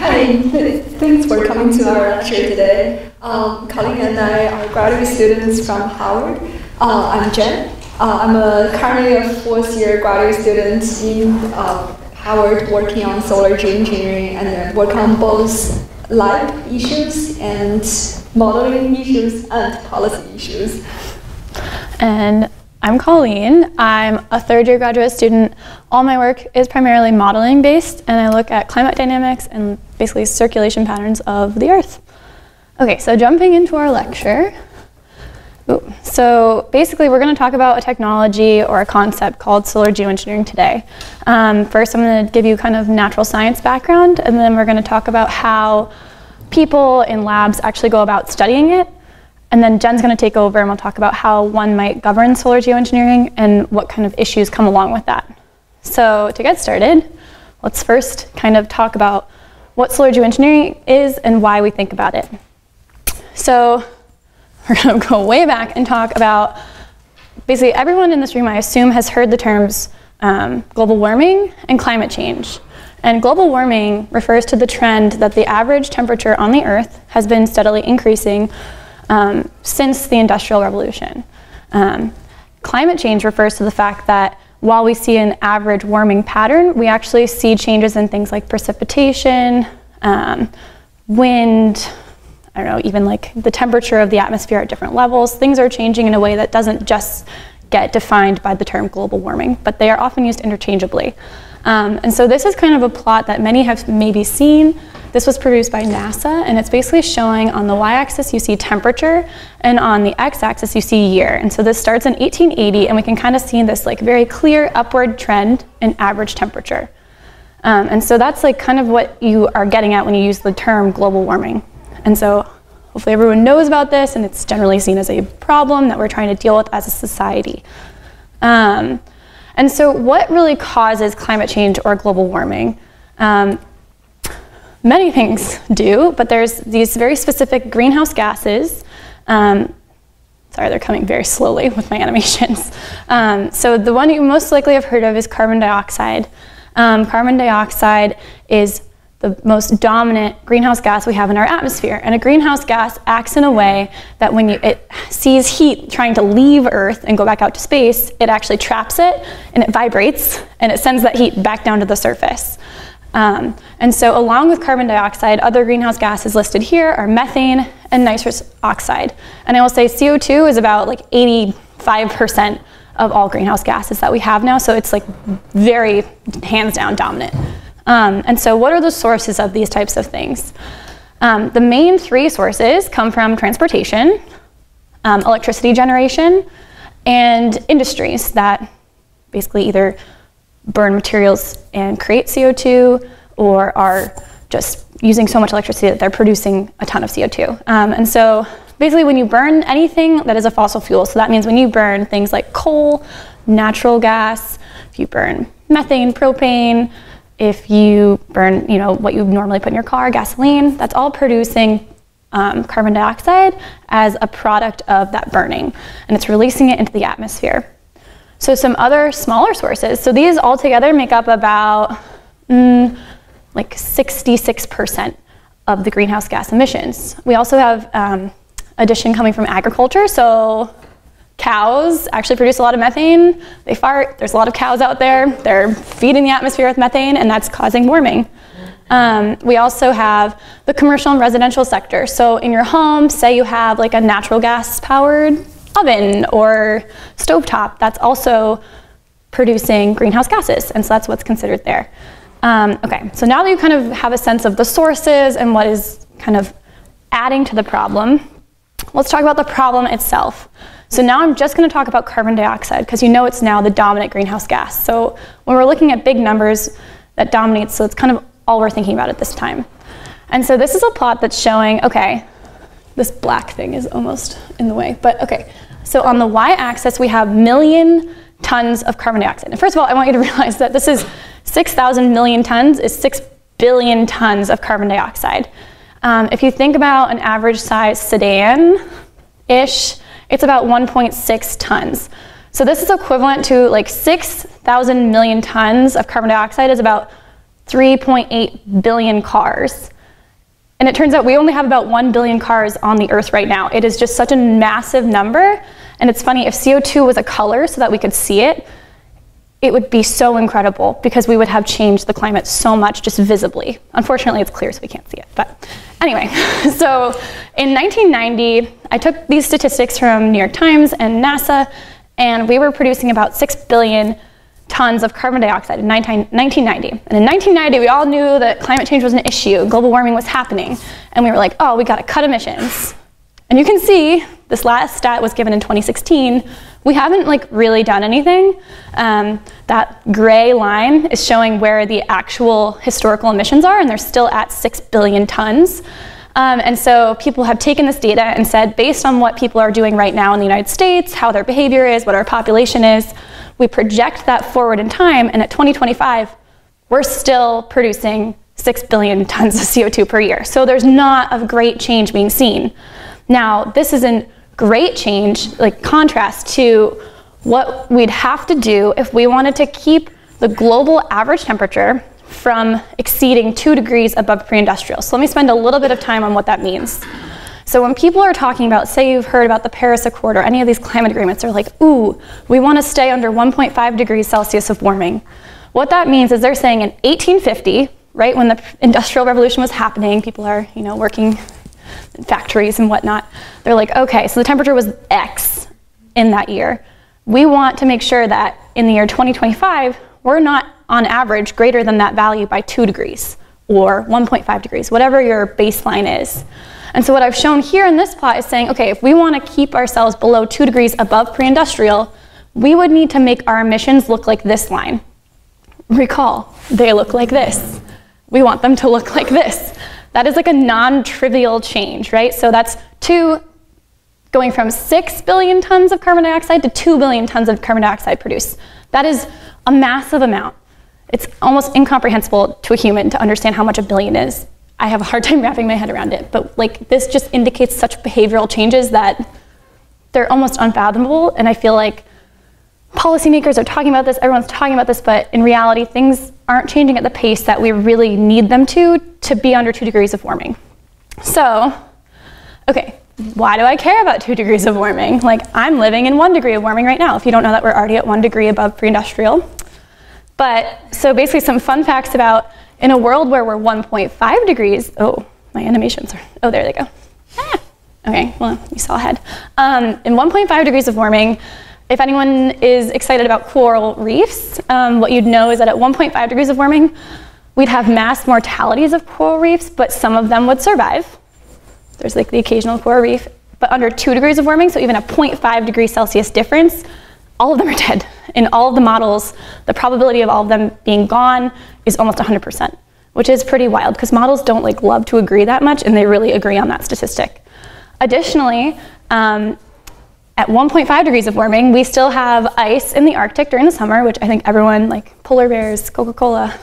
Hi, thanks for coming to our lecture today. Colleen and I are graduate students from Howard. I'm Jen. I'm currently a fourth-year graduate student in Howard working on solar geoengineering and work on both lab issues and modeling issues and policy issues. And I'm Colleen. I'm a third-year graduate student. All my work is primarily modeling based, and I look at climate dynamics and basically circulation patterns of the Earth. Okay, so jumping into our lecture. So basically we're going to talk about a technology or a concept called solar geoengineering today. First I'm going to give you kind of natural science background, and then we're going to talk about how people in labs actually go about studying it. And then Jen's going to take over and we'll talk about how one might govern solar geoengineering and what kind of issues come along with that. So to get started, let's first kind of talk about what solar geoengineering is and why we think about it. So we're going to go way back and talk about basically everyone in this room, I assume, has heard the terms global warming and climate change. And global warming refers to the trend that the average temperature on the Earth has been steadily increasing since the Industrial Revolution. Climate change refers to the fact that while we see an average warming pattern, we actually see changes in things like precipitation, wind, I don't know, even like the temperature of the atmosphere at different levels. Things are changing in a way that doesn't just get defined by the term global warming, but they are often used interchangeably. And so this is kind of a plot that many have maybe seen. This was produced by NASA, and it's basically showing on the y-axis you see temperature, and on the x-axis you see year. And so this starts in 1880, and we can kind of see this like very clear upward trend in average temperature. And so that's like kind of what you are getting at when you use the term global warming. And so hopefully everyone knows about this, and it's generally seen as a problem that we're trying to deal with as a society. And so what really causes climate change or global warming? Many things do, but there's these very specific greenhouse gases. Sorry, they're coming very slowly with my animations. So the one you most likely have heard of is carbon dioxide. Carbon dioxide is the most dominant greenhouse gas we have in our atmosphere. And a greenhouse gas acts in a way that when it sees heat trying to leave Earth and go back out to space, it actually traps it, and it vibrates, and it sends that heat back down to the surface. And so along with carbon dioxide, other greenhouse gases listed here are methane and nitrous oxide. And I will say CO2 is about like 85% of all greenhouse gases that we have now, so it's like very hands down dominant. And so what are the sources of these types of things? The main three sources come from transportation, electricity generation, and industries that basically either burn materials and create CO2 or are just using so much electricity that they're producing a ton of CO2. And so basically when you burn anything that is a fossil fuel, so that means when you burn things like coal, natural gas, if you burn methane, propane, if you burn, you know, what you normally put in your car, gasoline, that's all producing carbon dioxide as a product of that burning, and it's releasing it into the atmosphere. So some other smaller sources, so these all together make up about like 66% of the greenhouse gas emissions. We also have addition coming from agriculture, so cows actually produce a lot of methane. They fart. There's a lot of cows out there. They're feeding the atmosphere with methane, and that's causing warming. We also have the commercial and residential sector. So in your home, say you have like a natural gas powered oven or stovetop, that's also producing greenhouse gases, and so that's what's considered there. Okay, so now that you kind of have a sense of the sources and what is kind of adding to the problem, let's talk about the problem itself. So now I'm just going to talk about carbon dioxide, because you know it's now the dominant greenhouse gas. So when we're looking at big numbers, that dominates, so it's kind of all we're thinking about at this time. And so this is a plot that's showing, okay, this black thing is almost in the way, but okay. So on the y-axis, we have million tons of carbon dioxide. And first of all, I want you to realize that this is 6,000 million tons is 6 billion tons of carbon dioxide. If you think about an average size sedan-ish, it's about 1.6 tons. So this is equivalent to like 6,000 million tons of carbon dioxide is about 3.8 billion cars. And it turns out we only have about 1 billion cars on the Earth right now. It is just such a massive number. And it's funny, if CO2 was a color so that we could see it, it would be so incredible because we would have changed the climate so much just visibly. Unfortunately, it's clear so we can't see it. But anyway, so in 1990, I took these statistics from New York Times and NASA, and we were producing about 6 billion tons of carbon dioxide in 1990. And in 1990, we all knew that climate change was an issue, global warming was happening, and we were like, oh, we gotta cut emissions. And you can see, this last stat was given in 2016, we haven't really done anything. That gray line is showing where the actual historical emissions are, and they're still at 6 billion tons. And so people have taken this data and said, based on what people are doing right now in the United States, how their behavior is, what our population is, we project that forward in time, and at 2025, we're still producing 6 billion tons of CO2 per year. So there's not a great change being seen. Now, this isn't great change, contrast to what we'd have to do if we wanted to keep the global average temperature from exceeding 2 degrees above pre-industrial. So let me spend a little bit of time on what that means. So when people are talking about, say you've heard about the Paris Accord or any of these climate agreements, they're like, ooh, we want to stay under 1.5 degrees Celsius of warming. What that means is they're saying in 1850, right, when the Industrial Revolution was happening, people are, working in factories and whatnot, they're like, okay, so the temperature was X in that year. We want to make sure that in the year 2025, we're not on average greater than that value by 2 degrees or 1.5 degrees, whatever your baseline is. And so what I've shown here in this plot is saying, okay, if we want to keep ourselves below 2 degrees above pre-industrial, we would need to make our emissions look like this line. Recall, they look like this. We want them to look like this. That is like a non-trivial change, right? So that's going from 6 billion tons of carbon dioxide to 2 billion tons of carbon dioxide produced. That is a massive amount. It's almost incomprehensible to a human to understand how much a billion is. I have a hard time wrapping my head around it, but this just indicates such behavioral changes that they're almost unfathomable, and I feel like policymakers are talking about this, everyone's talking about this, but in reality, things aren't changing at the pace that we really need them to be under 2 degrees of warming. So, okay, why do I care about 2 degrees of warming? I'm living in 1 degree of warming right now. If you don't know that, we're already at 1 degree above pre-industrial. But, so basically some fun facts about in a world where we're 1.5 degrees, oh, my animations are, oh, there they go. Ah, okay, well, you saw ahead. In 1.5 degrees of warming, if anyone is excited about coral reefs, what you'd know is that at 1.5 degrees of warming, we'd have mass mortalities of coral reefs, but some of them would survive. There's the occasional coral reef, but under 2 degrees of warming, so even a 0.5 degrees Celsius difference, all of them are dead. In all of the models, the probability of all of them being gone is almost 100%, which is pretty wild because models don't love to agree that much, and they really agree on that statistic. Additionally, at 1.5 degrees of warming, we still have ice in the Arctic during the summer, which I think everyone, polar bears, Coca-Cola,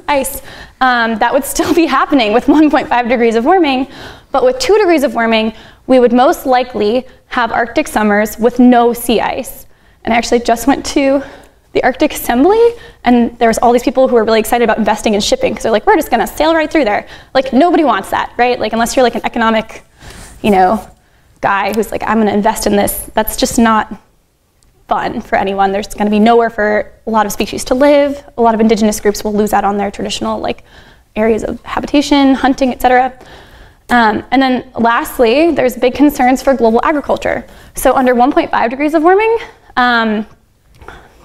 ice, that would still be happening with 1.5 degrees of warming. But with 2 degrees of warming, we would most likely have Arctic summers with no sea ice. And I actually just went to the Arctic Assembly, and there was all these people who were really excited about investing in shipping, because they're like, we're just gonna sail right through there. Nobody wants that, right? Unless you're an economic, guy who's I'm gonna invest in this, that's just not fun for anyone. There's gonna be nowhere for a lot of species to live. A lot of indigenous groups will lose out on their traditional areas of habitation, hunting, etc. And then lastly, there's big concerns for global agriculture. So under 1.5 degrees of warming,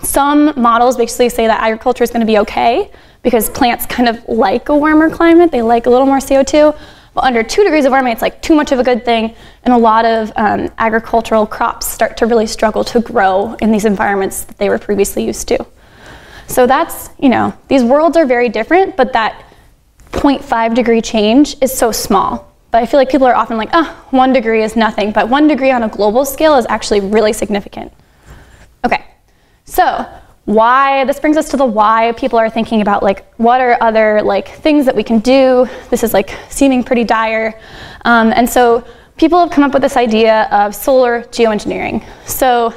some models basically say that agriculture is gonna be okay because plants kind of like a warmer climate. They like a little more CO2. But under 2 degrees of warming, it's too much of a good thing, and a lot of agricultural crops start to really struggle to grow in these environments that they were previously used to. So that's, these worlds are very different, but that 0.5 degree change is so small. But I feel like people are often 1 degree is nothing, but 1 degree on a global scale is actually really significant. Okay, so this brings us to the why people are thinking about what are other things that we can do. This is seeming pretty dire. And so people have come up with this idea of solar geoengineering. So,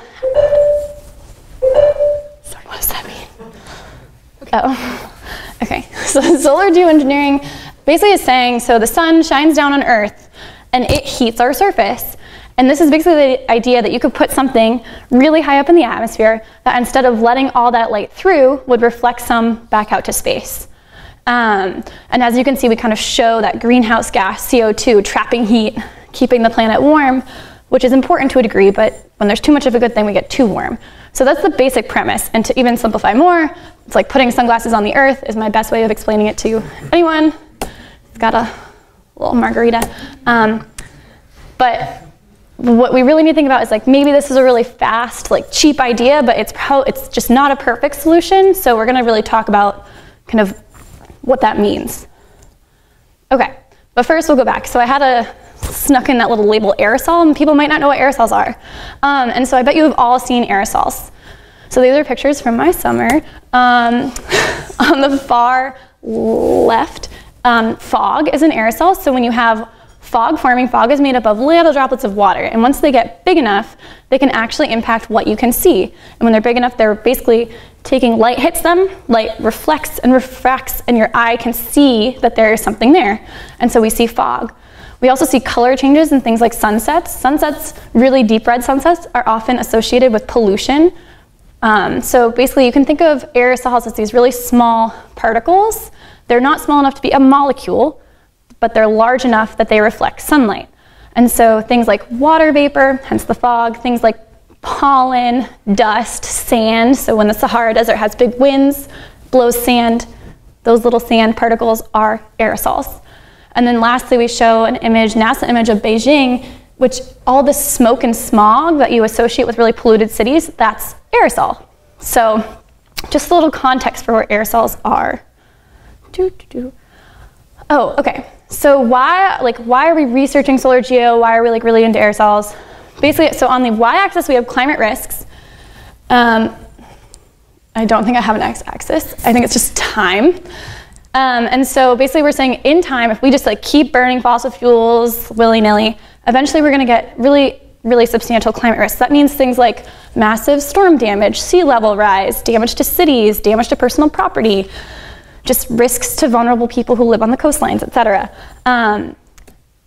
sorry, what does that mean? Oh, okay. So solar geoengineering basically is saying, so the sun shines down on Earth and it heats our surface. And this is basically the idea that you could put something really high up in the atmosphere that instead of letting all that light through would reflect some back out to space. And as you can see, we kind of show that greenhouse gas, CO2, trapping heat, keeping the planet warm, which is important to a degree, but when there's too much of a good thing, we get too warm. So that's the basic premise. And to even simplify more, it's like putting sunglasses on the Earth is my best way of explaining it to anyone. It's got a little margarita. But what we really need to think about is like maybe this is a really fast, like cheap idea, but it's just not a perfect solution. So we're gonna really talk about kind of what that means. Okay, but first we'll go back. So I had snuck in that little label aerosol, and people might not know what aerosols are. And so I bet you have all seen aerosols. So these are pictures from my summer. On the far left, fog is an aerosol. So when you have fog forming, fog is made up of little droplets of water. And once they get big enough, they can actually impact what you can see. And when they're big enough, they're basically taking light hits them, light reflects and refracts, and your eye can see that there is something there. And so we see fog. We also see color changes in things like sunsets. Sunsets, really deep red sunsets, are often associated with pollution. So basically you can think of aerosols as these really small particles. They're not small enough to be a molecule, but they're large enough that they reflect sunlight. And so things like water vapor, hence the fog, things like pollen, dust, sand. So when the Sahara Desert has big winds, blows sand, those little sand particles are aerosols. And then lastly, we show an image, NASA image of Beijing, which all this smoke and smog that you associate with really polluted cities, that's aerosol. So just a little context for what aerosols are. Oh, okay. So why are we researching solar geo? Why are we really into aerosols? Basically, so on the y-axis, we have climate risks. I don't think I have an x-axis. I think it's just time. And so basically we're saying in time, if we just like keep burning fossil fuels willy-nilly, eventually we're gonna get really, really substantial climate risks. That means things like massive storm damage, sea level rise, damage to cities, damage to personal property, just risks to vulnerable people who live on the coastlines, etc.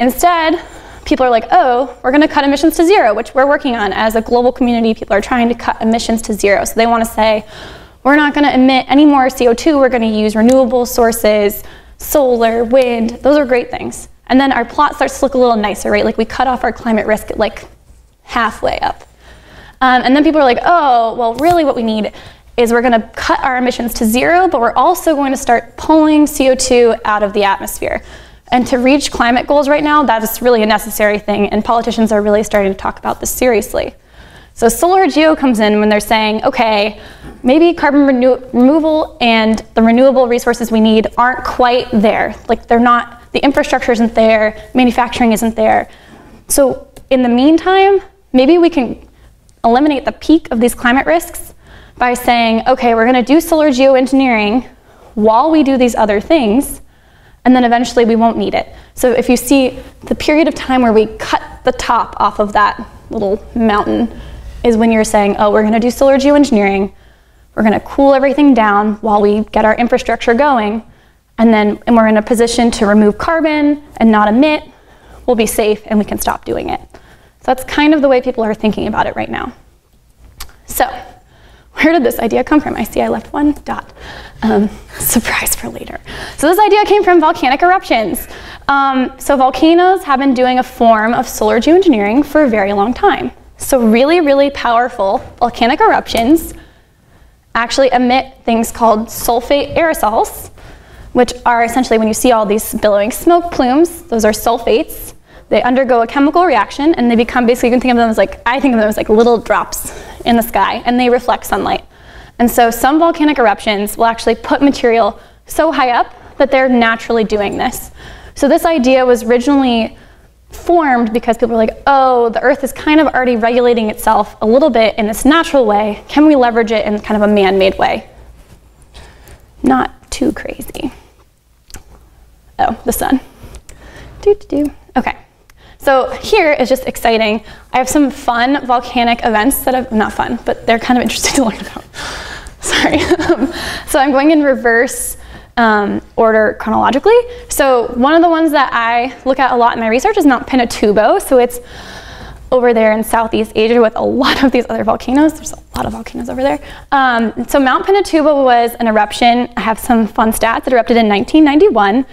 Instead, people are like, oh, we're gonna cut emissions to zero, which we're working on as a global community. People are trying to cut emissions to zero. So they wanna say, we're not gonna emit any more CO2, we're gonna use renewable sources, solar, wind, those are great things. And then our plot starts to look a little nicer, right? Like we cut off our climate risk at like halfway up. And then people are like, oh, well, really what we need is we're gonna cut our emissions to zero, but we're also going to start pulling CO2 out of the atmosphere. And to reach climate goals right now, that is really a necessary thing, and politicians are really starting to talk about this seriously. So solar geo comes in when they're saying, okay, maybe carbon removal and the renewable resources we need aren't quite there. Like they're not, the infrastructure isn't there, manufacturing isn't there. So in the meantime, maybe we can eliminate the peak of these climate risks by saying, okay, we're gonna do solar geoengineering while we do these other things, and then eventually we won't need it. So if you see the period of time where we cut the top off of that little mountain is when you're saying, oh, we're gonna do solar geoengineering, we're gonna cool everything down while we get our infrastructure going, and we're in a position to remove carbon and not emit, we'll be safe and we can stop doing it. So that's kind of the way people are thinking about it right now. So where did this idea come from? I see I left one dot. Surprise for later. So this idea came from volcanic eruptions. So volcanoes have been doing a form of solar geoengineering for a very long time. So really, really powerful volcanic eruptions actually emit things called sulfate aerosols, which are essentially when you see all these billowing smoke plumes, those are sulfates. They undergo a chemical reaction and they become, basically you can think of them as like, I think of them as like little drops in the sky, and they reflect sunlight. And so some volcanic eruptions will actually put material so high up that they're naturally doing this. So this idea was originally formed because people were like, oh, the Earth is kind of already regulating itself a little bit in this natural way. Can we leverage it in kind of a man-made way? Not too crazy. Oh, the sun. Okay. So here is just exciting. I have some fun volcanic events that have, not fun, but they're kind of interesting to learn about. Sorry. So I'm going in reverse order chronologically. So one of the ones that I look at a lot in my research is Mount Pinatubo. So it's over there in Southeast Asia with a lot of these other volcanoes. There's a lot of volcanoes over there. So Mount Pinatubo was an eruption. I have some fun stats. It erupted in 1991,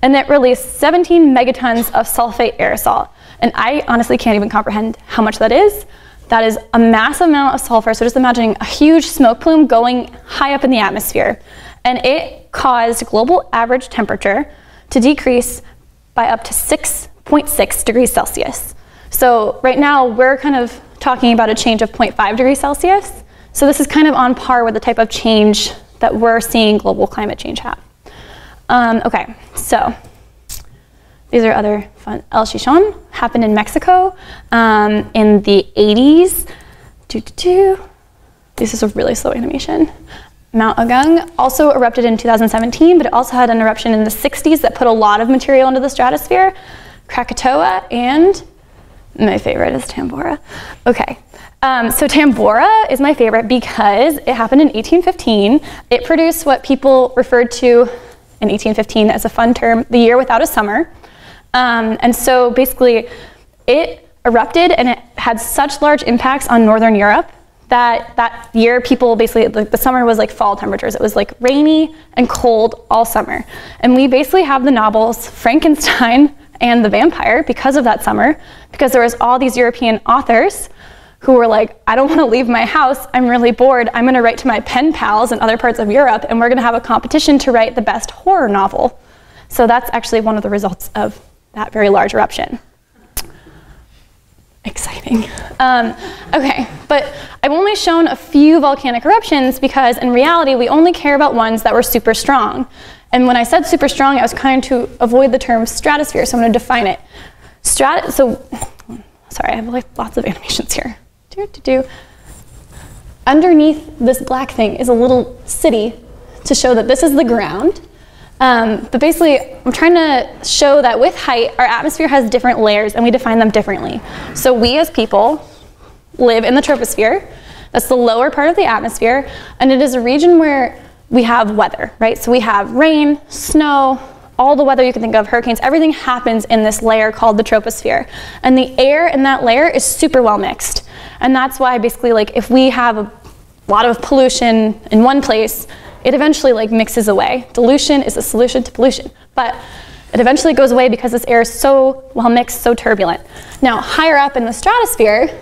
and it released 17 megatons of sulfate aerosol. And I honestly can't even comprehend how much that is. That is a massive amount of sulfur. So just imagining a huge smoke plume going high up in the atmosphere. And it caused global average temperature to decrease by up to 6.6 degrees Celsius. So right now we're kind of talking about a change of 0.5 degrees Celsius. So this is kind of on par with the type of change that we're seeing global climate change have. Okay, so these are other fun. El Chichon happened in Mexico in the 80s. This is a really slow animation. Mount Agung also erupted in 2017, but it also had an eruption in the 60s that put a lot of material into the stratosphere. Krakatoa, and my favorite is Tambora. Okay, so Tambora is my favorite because it happened in 1815. It produced what people referred to in 1815 as a fun term, the year without a summer. And so basically it erupted and it had such large impacts on Northern Europe that year people basically, the summer was like fall temperatures. It was like rainy and cold all summer. And we basically have the novels Frankenstein and the Vampire because of that summer, because there was all these European authors who were like, I don't want to leave my house. I'm really bored. I'm going to write to my pen pals in other parts of Europe, and we're going to have a competition to write the best horror novel. So that's actually one of the results of that very large eruption. Exciting. Okay, but I've only shown a few volcanic eruptions because in reality, we only care about ones that were super strong. And when I said super strong, I was trying to avoid the term stratosphere, so I'm going to define it. Sorry, I have like lots of animations here. Underneath this black thing is a little city to show that this is the ground. But basically, I'm trying to show that with height, our atmosphere has different layers and we define them differently. So we as people live in the troposphere. That's the lower part of the atmosphere, and it is a region where we have weather, right? So we have rain, snow, all the weather you can think of, hurricanes, everything happens in this layer called the troposphere. And the air in that layer is super well mixed. And that's why basically like if we have a lot of pollution in one place, it eventually like mixes away. Dilution is a solution to pollution, but it eventually goes away because this air is so well mixed, so turbulent. Now, higher up in the stratosphere,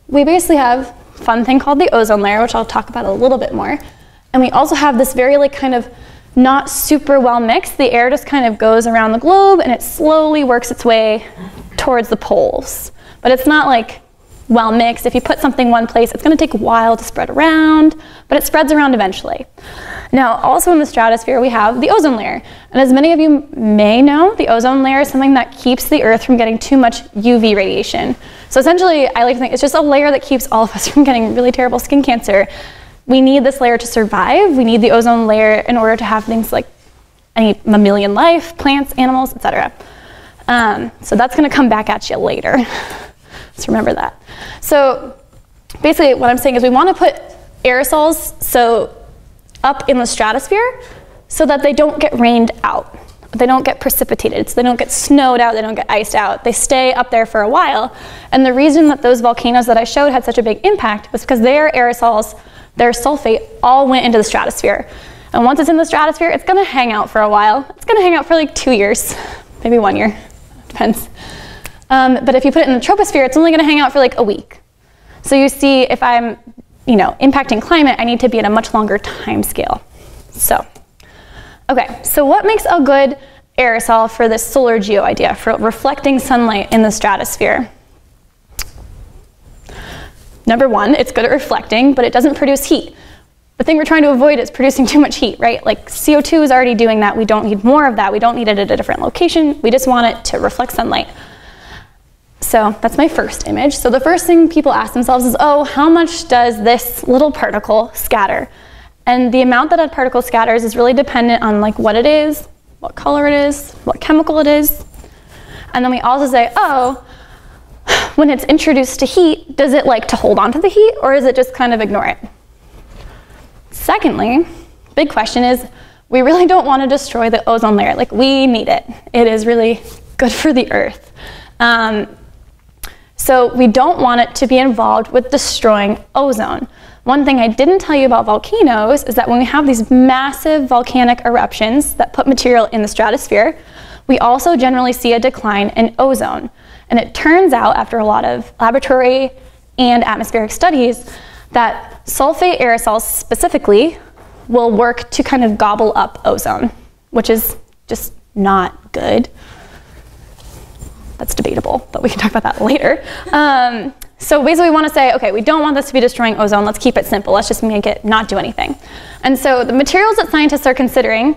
we basically have a fun thing called the ozone layer, which I'll talk about a little bit more. And we also have this very like kind of not super well mixed. The air just kind of goes around the globe and it slowly works its way towards the poles. But it's not like well mixed. If you put something one place, it's going to take a while to spread around, but it spreads around eventually. Now, also in the stratosphere, we have the ozone layer. And as many of you may know, the ozone layer is something that keeps the Earth from getting too much UV radiation. So essentially, I like to think it's just a layer that keeps all of us from getting really terrible skin cancer. We need this layer to survive. We need the ozone layer in order to have things like any mammalian life, plants, animals, etc. So that's going to come back at you later. So remember that. So basically what I'm saying is we want to put aerosols up in the stratosphere so that they don't get rained out. They don't get precipitated, so they don't get snowed out, they don't get iced out. They stay up there for a while. And the reason that those volcanoes that I showed had such a big impact was because their aerosols, their sulfate, all went into the stratosphere. And once it's in the stratosphere, it's going to hang out for a while. It's going to hang out for like 2 years, maybe 1 year, depends. But if you put it in the troposphere, it's only going to hang out for like a week. So you see, if I'm, impacting climate, I need to be at a much longer time scale. So, okay, so what makes a good aerosol for this solar geo idea, for reflecting sunlight in the stratosphere? Number one, it's good at reflecting, but it doesn't produce heat. The thing we're trying to avoid is producing too much heat, right? Like CO2 is already doing that. We don't need more of that. We don't need it at a different location. We just want it to reflect sunlight. So that's my first image. So the first thing people ask themselves is, oh, how much does this little particle scatter? And the amount that a particle scatters is really dependent on like what it is, what color it is, what chemical it is. And then we also say, oh, when it's introduced to heat, does it like to hold on to the heat or is it just kind of ignore it? Secondly, big question is, we really don't want to destroy the ozone layer. Like, we need it. It is really good for the Earth. So we don't want it to be involved with destroying ozone. One thing I didn't tell you about volcanoes is that when we have these massive volcanic eruptions that put material in the stratosphere, we also generally see a decline in ozone. And it turns out, after a lot of laboratory and atmospheric studies, that sulfate aerosols specifically will work to kind of gobble up ozone, which is just not good. That's debatable, but we can talk about that later. So basically we want to say, okay, we don't want this to be destroying ozone. Let's keep it simple. Let's just make it not do anything. And so the materials that scientists are considering,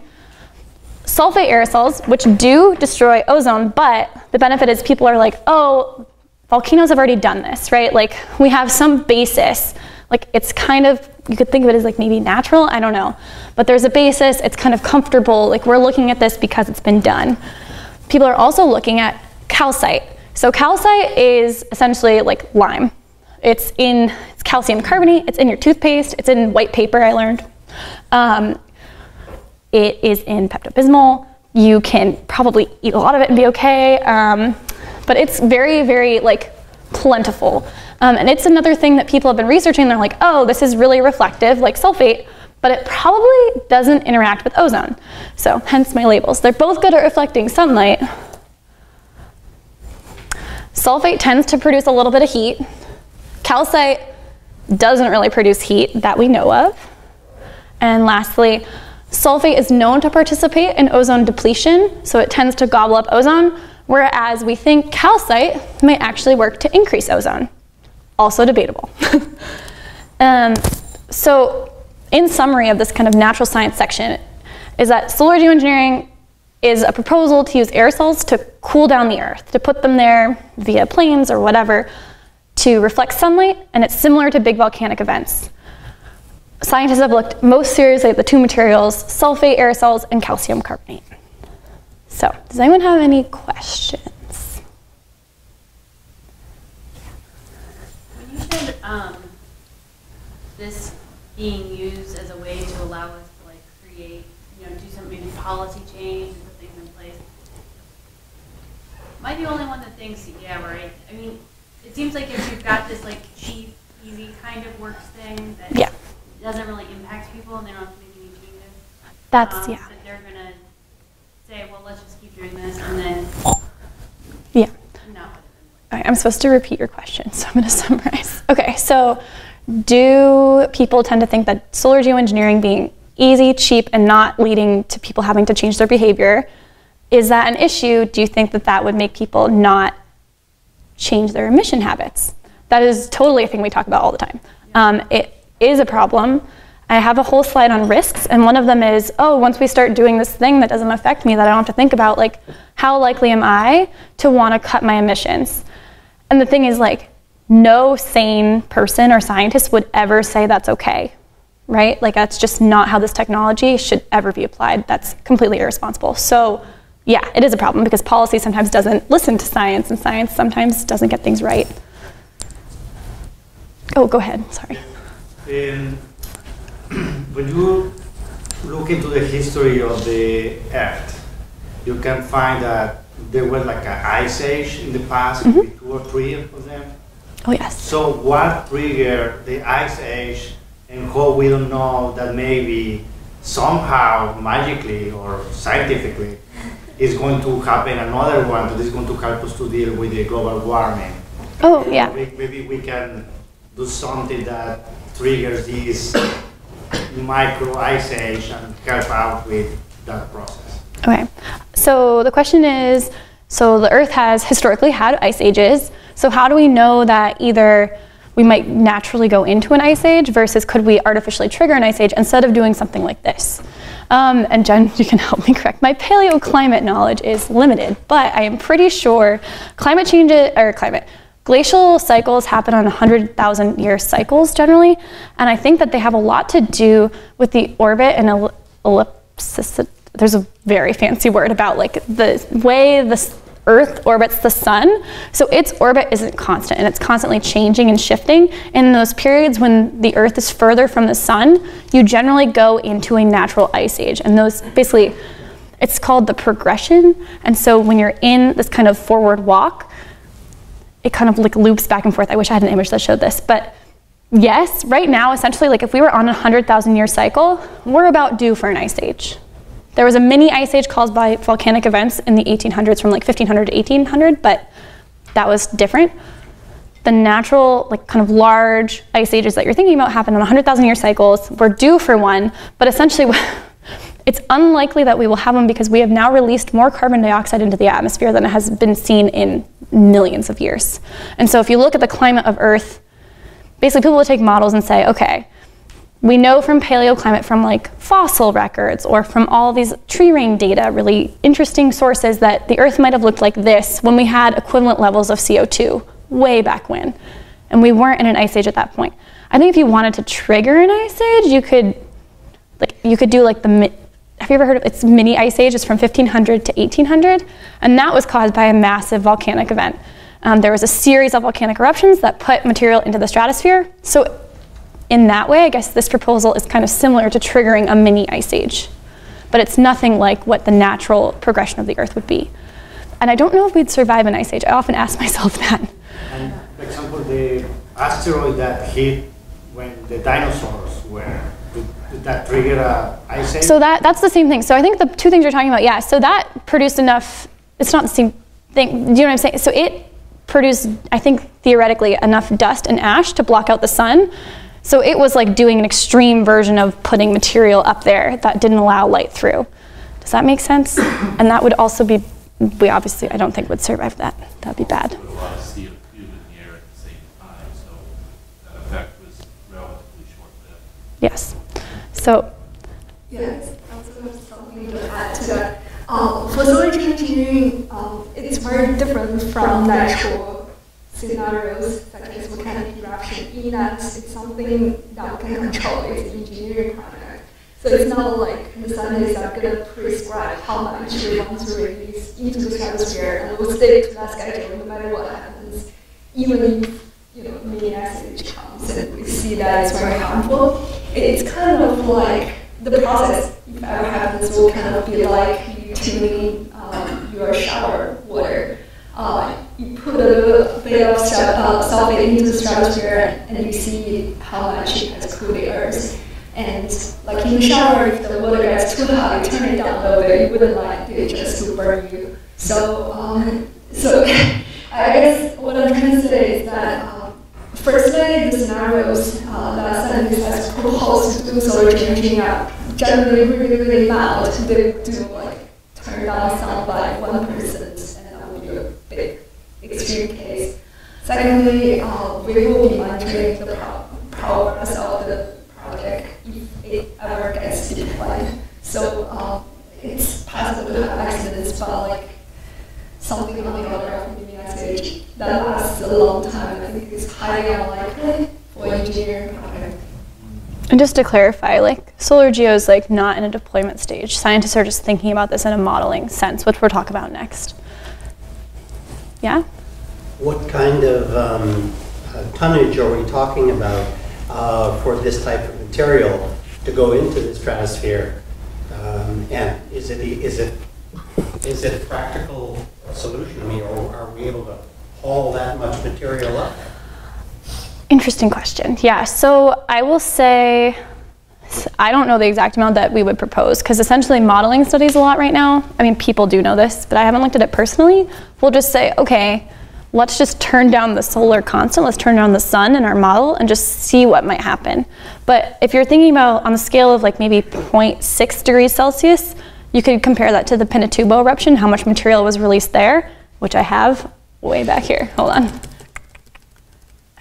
sulfate aerosols, which do destroy ozone, but the benefit is people are like, oh, volcanoes have already done this, right? Like, we have some basis. Like, it's kind of, you could think of it as like maybe natural, I don't know. But there's a basis, it's kind of comfortable. Like, we're looking at this because it's been done. People are also looking at calcite. So calcite is essentially like lime. It's calcium carbonate, it's in your toothpaste, it's in white paper, I learned. It is in Pepto-Bismol. You can probably eat a lot of it and be okay, but it's very, very like plentiful. And it's another thing that people have been researching. They're like, oh, this is really reflective, like sulfate, but it probably doesn't interact with ozone. So hence my labels. They're both good at reflecting sunlight. Sulfate tends to produce a little bit of heat. Calcite doesn't really produce heat that we know of. And lastly, sulfate is known to participate in ozone depletion, so it tends to gobble up ozone, whereas we think calcite might actually work to increase ozone. Also debatable. So in summary of this kind of natural science section is that solar geoengineering is a proposal to use aerosols to cool down the Earth, to put them there via planes or whatever, to reflect sunlight, and it's similar to big volcanic events. Scientists have looked most seriously at the two materials, sulfate aerosols and calcium carbonate. So, does anyone have any questions? When you said this being used as a way to allow us to like create, do some maybe policy change and put things in place, am I the only one that thinks, yeah, right? I mean, it seems like if you've got this like cheap, easy kind of works thing that doesn't really impact people and they don't have to make any changes. That's, that they're going to say, well, let's just keep doing this and then not. All right, I'm supposed to repeat your question, so I'm going to summarize. Okay, so do people tend to think that solar geoengineering being easy, cheap, and not leading to people having to change their behavior, is that an issue? Do you think that that would make people not change their emission habits? That is totally a thing we talk about all the time. It is a problem. I have a whole slide on risks, and one of them is, oh, once we start doing this thing that doesn't affect me, that I don't have to think about, like, how likely am I to want to cut my emissions? And the thing is, like, no sane person or scientist would ever say that's okay, right? Like, that's just not how this technology should ever be applied. That's completely irresponsible. So, yeah, it is a problem because policy sometimes doesn't listen to science, and science sometimes doesn't get things right. Oh, go ahead, sorry. When you look into the history of the Earth, you can find that there was like an ice age in the past, maybe 2 or 3 of them. Oh, yes. So what triggered the ice age, and how we don't know that maybe somehow, magically or scientifically, is going to happen another one that is going to help us to deal with the global warming? Oh, yeah. Maybe we can do something that triggers this micro ice age and help out with that process. Okay, so the question is, so the Earth has historically had ice ages, so how do we know that either we might naturally go into an ice age versus could we artificially trigger an ice age instead of doing something like this? And Jen, you can help me correct. My paleoclimate knowledge is limited, but I am pretty sure glacial cycles happen on 100,000 year cycles generally, and I think that they have a lot to do with the orbit and ellipsis. There's a very fancy word about like the way the Earth orbits the sun, so its orbit isn't constant, and it's constantly changing and shifting. In those periods when the Earth is further from the sun, you generally go into a natural ice age, and those basically, it's called the progression. And so when you're in this kind of forward walk, it kind of like loops back and forth. I wish I had an image that showed this, but yes, right now, essentially, like if we were on a 100,000 year cycle, we're about due for an ice age. There was a mini ice age caused by volcanic events in the 1800s, from like 1500 to 1800, but that was different. The natural, like kind of large ice ages that you're thinking about happen on 100,000 year cycles. We're due for one, but essentially it's unlikely that we will have one because we have now released more carbon dioxide into the atmosphere than has been seen in millions of years. And so if you look at the climate of Earth, basically people will take models and say, okay, we know from paleoclimate, from like fossil records or from all these tree ring data, really interesting sources, that the Earth might have looked like this when we had equivalent levels of CO2 way back when. And we weren't in an ice age at that point. I think if you wanted to trigger an ice age, you could do like have you ever heard of its mini ice age? It's from 1500 to 1800, and that was caused by a massive volcanic event. There was a series of volcanic eruptions that put material into the stratosphere. So in that way, I guess this proposal is kind of similar to triggering a mini ice age, but it's nothing like what the natural progression of the Earth would be. And I don't know if we'd survive an ice age. I often ask myself that. And for example, the asteroid that hit when the dinosaurs were, did that trigger an ice age? So that's the same thing. So I think the two things you're talking about, yeah, so that produced enough, it's not the same thing, do you know what I'm saying? So it produced, I think theoretically, enough dust and ash to block out the sun. So it was like doing an extreme version of putting material up there that didn't allow light through. Does that make sense? And that would also be, we obviously, I don't think would survive that. That'd be bad. A lot of CO2 in the air at the same time, so that effect was relatively short-lived. Yes. So. Yes, I was going to something to add to that. For solar geoengineering, it's very different from natural scenarios such as volcanic eruption, in that it's something that we can control. It's an engineering project. So it's not like the scientists are going to prescribe how much we want to release into the stratosphere, and we'll stick to that schedule no matter what happens. Even if mini ice age comes and we see that it's very harmful, it's kind of like the process, if ever happens, will kind of be like you tuning your shower water. You put a bit of sulfate into the stratosphere and you see how much it has cooled the Earth. And like in the shower, if the water gets too hot, you turn it down a little bit, you wouldn't like it just to burn you. So I guess what I'm trying to say is that firstly, the scenarios that scientists have proposed to do solar geoengineering are generally really, really mild. They do like turn down the sun by 1%, and that would be a big extreme case. Secondly, we will be monitoring the progress of the project if it ever gets deployed. So it's possible to have accidents, but like something on the order of mini ice age that lasts a long time, I think is highly unlikely for engineering project. And just to clarify, like solar geo is like not in a deployment stage. Scientists are just thinking about this in a modeling sense, which we'll talk about next. Yeah? What kind of tonnage are we talking about for this type of material to go into the stratosphere? And is it a practical solution? I mean, or are we able to haul that much material up? Interesting question. Yeah, so I will say, I don't know the exact amount that we would propose, because essentially modeling studies a lot right now. I mean, people do know this, but I haven't looked at it personally. We'll just say, okay, let's just turn down the solar constant, let's turn down the sun in our model and just see what might happen. But if you're thinking about on the scale of like maybe 0.6 degrees Celsius, you could compare that to the Pinatubo eruption, how much material was released there, which I have way back here. Hold on.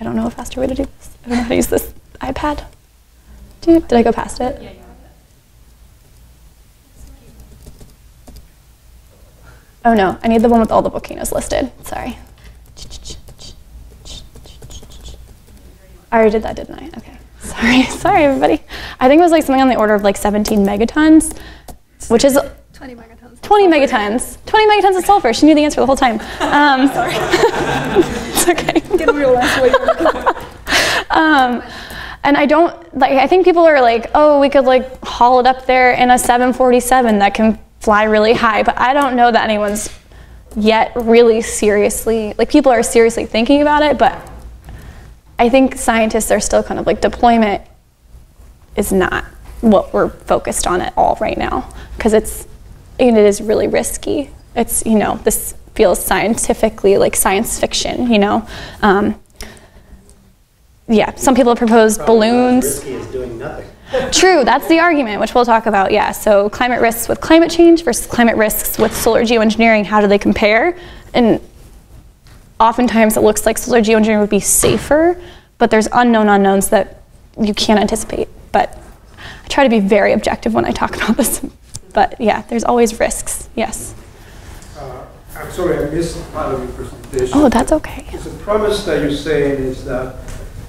I don't know a faster way to do this. I don't know how to use this iPad. Did I go past it? Yeah, you have that. Oh no, I need the one with all the volcanoes listed. Sorry. I already did that, didn't I? Okay. Sorry everybody. I think it was like something on the order of like 17 megatons, which is 20 megatons. 20 megatons. 20 megatons of sulfur. She knew the answer the whole time. Sorry. It's okay. Get a real answer. And I don't, like, I think people are like, oh, we could like haul it up there in a 747 that can fly really high, but I don't know that anyone's yet really seriously, like people are seriously thinking about it, but I think scientists are still kind of like deployment is not what we're focused on at all right now, because it is really risky. It's, you know, this feels scientifically like science fiction, you know. Yeah, some people have proposed balloons. Risky is doing nothing. True, that's the argument, which we'll talk about, yeah. So climate risks with climate change versus climate risks with solar geoengineering, how do they compare? And oftentimes it looks like solar geoengineering would be safer, but there's unknown unknowns that you can't anticipate. But I try to be very objective when I talk about this. But yeah, there's always risks, yes. I'm sorry, I missed part of your presentation. Oh, that's okay. The premise that you're saying is that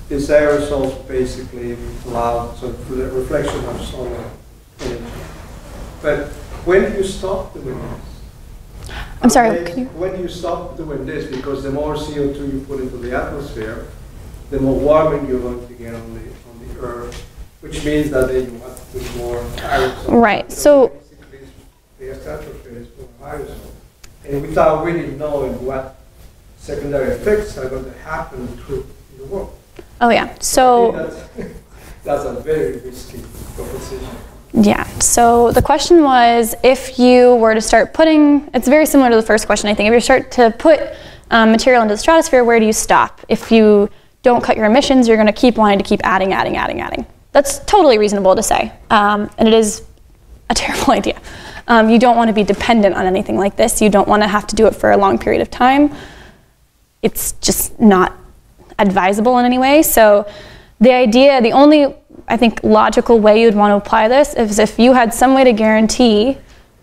these aerosols basically allow so for the reflection of solar energy. But when do you stop doing this? I'm sorry, when do you stop doing this? Because the more CO2 you put into the atmosphere, the more warming you're going to get on the Earth, which means that then you have to put more aerosols. Right, so basically the stratosphere is full of aerosols. And without really knowing what secondary effects are going to happen through the world. oh yeah, so that's a very risky proposition. yeah, so the question was, if you were to start putting, it's very similar to the first question, I think. If you start to put material into the stratosphere, where do you stop? If you don't cut your emissions, you're going to keep wanting to keep adding. That's totally reasonable to say, and it is a terrible idea. You don't want to be dependent on anything like this. You don't want to have to do it for a long period of time. It's just not advisable in any way. So the idea, the only, I think, logical way you'd want to apply this is if you had some way to guarantee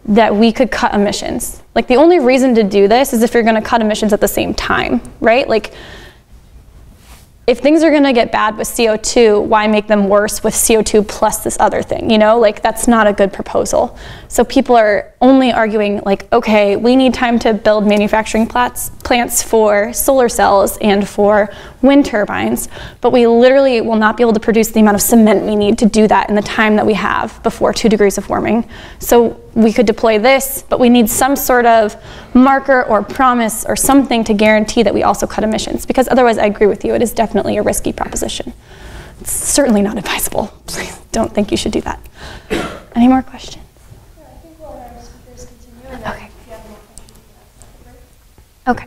that we could cut emissions. Like the only reason to do this is if you're going to cut emissions at the same time, right? Like if things are going to get bad with CO2, why make them worse with CO2 plus this other thing, you know? Like that's not a good proposal. So people are only arguing like, okay, we need time to build manufacturing plants for solar cells and for wind turbines, but we literally will not be able to produce the amount of cement we need to do that in the time that we have before 2 degrees of warming. So we could deploy this, but we need some sort of marker or promise or something to guarantee that we also cut emissions, because otherwise I agree with you, it is definitely a risky proposition. It's certainly not advisable. Please don't think you should do that. Any more questions? Yeah, I think we'll let our speakers continue, and Okay. if you have more questions, you can ask that. Okay.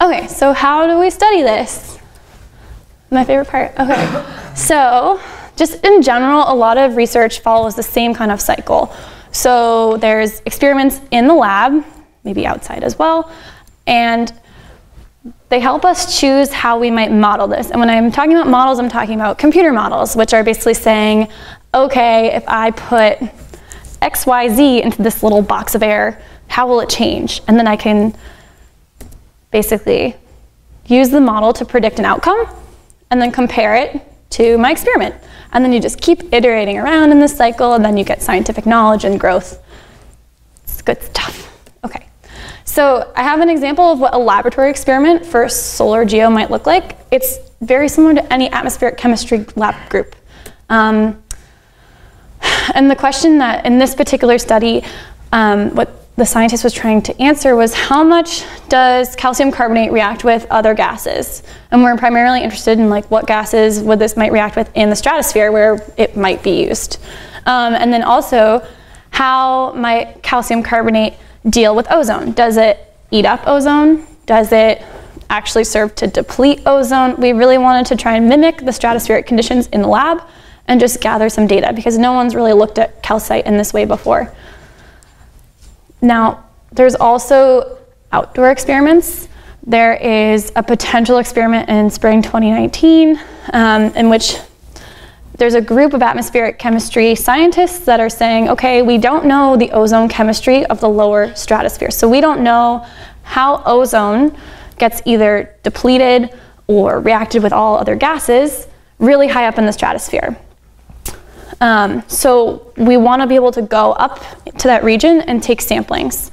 Okay, so how do we study this? My favorite part. Okay. So just in general, a lot of research follows the same kind of cycle. So there's experiments in the lab, maybe outside as well, and they help us choose how we might model this. And when I'm talking about models, I'm talking about computer models, which are basically saying, okay, if I put XYZ into this little box of air, how will it change? And then I can basically use the model to predict an outcome and then compare it to my experiment. And then you just keep iterating around in this cycle, and then you get scientific knowledge and growth. It's good stuff. Okay. So I have an example of what a laboratory experiment for solar geo might look like. It's very similar to any atmospheric chemistry lab group. And the question that in this particular study, what the scientist was trying to answer was, how much does calcium carbonate react with other gases? And we're primarily interested in like what gases would this might react with in the stratosphere where it might be used. And then also, how might calcium carbonate deal with ozone? Does it eat up ozone? Does it actually serve to deplete ozone? We really wanted to try and mimic the stratospheric conditions in the lab and just gather some data, because no one's really looked at calcite in this way before. Now, there's also outdoor experiments. There is a potential experiment in spring 2019 in which there's a group of atmospheric chemistry scientists that are saying, okay, we don't know the ozone chemistry of the lower stratosphere. So we don't know how ozone gets either depleted or reacted with all other gases really high up in the stratosphere. So we want to be able to go up to that region and take samplings.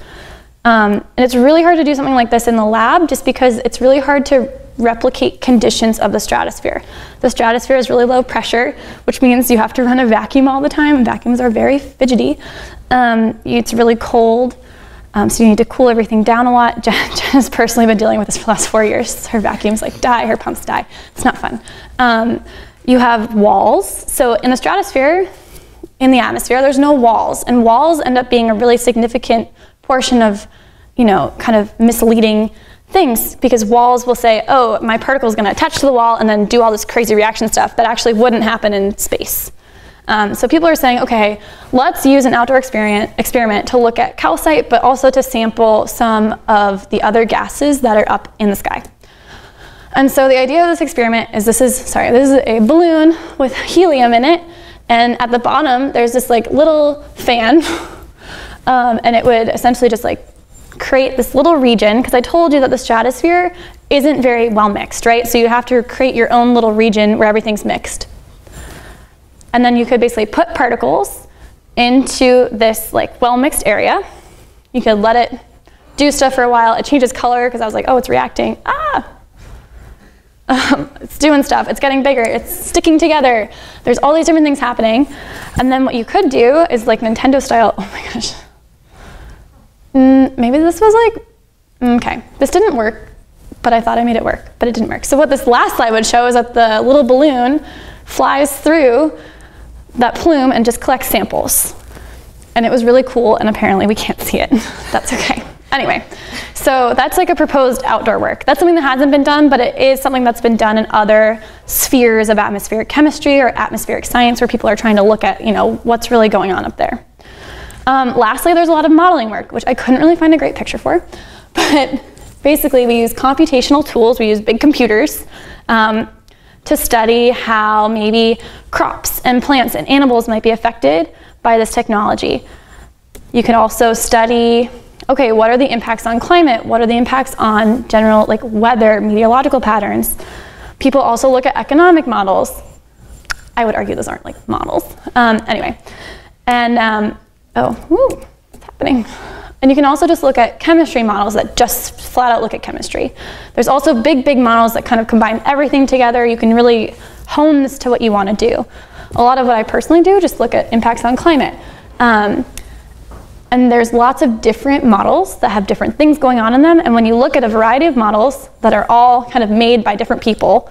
And it's really hard to do something like this in the lab just because it's really hard to replicate conditions of the stratosphere. The stratosphere is really low pressure, which means you have to run a vacuum all the time. Vacuums are very fidgety. It's really cold, so you need to cool everything down a lot. Jen has personally been dealing with this for the last 4 years. Her vacuums like die, her pumps die. It's not fun. You have walls. So in the stratosphere, in the atmosphere, there's no walls, and walls end up being a really significant portion of, kind of misleading things, because walls will say, oh, my particle is going to attach to the wall and then do all this crazy reaction stuff that actually wouldn't happen in space. So people are saying, okay, let's use an outdoor experiment to look at calcite, but also to sample some of the other gases that are up in the sky. And so the idea of this experiment is this is a balloon with helium in it, and at the bottom there's this like little fan, and it would essentially just like create this little region, because I told you that the stratosphere isn't very well mixed, right? So you have to create your own little region where everything's mixed. And then you could basically put particles into this like well mixed area. You could let it do stuff for a while. It changes color because I was like, oh, it's reacting. It's doing stuff. It's getting bigger. It's sticking together. There's all these different things happening. And then what you could do is like Nintendo style, oh my gosh. Maybe this was like, okay, this didn't work, but I thought I made it work, but it didn't work. So what this last slide would show is that the little balloon flies through that plume and just collects samples. And it was really cool, and apparently we can't see it. That's okay. Anyway, so that's like a proposed outdoor work. That's something that hasn't been done, but it is something that's been done in other spheres of atmospheric chemistry or atmospheric science, where people are trying to look at, what's really going on up there. Lastly, there's a lot of modeling work, which I couldn't really find a great picture for, but basically we use computational tools, we use big computers to study how maybe crops and plants and animals might be affected by this technology. You can also study, okay, what are the impacts on climate? What are the impacts on general like weather, meteorological patterns? People also look at economic models. I would argue those aren't like models. Anyway, and what's happening? And you can also just look at chemistry models that just flat out look at chemistry. There's also big models that kind of combine everything together. You can really hone this to what you want to do. A lot of what I personally do, just look at impacts on climate. And there's lots of different models that have different things going on in them. And when you look at a variety of models that are all kind of made by different people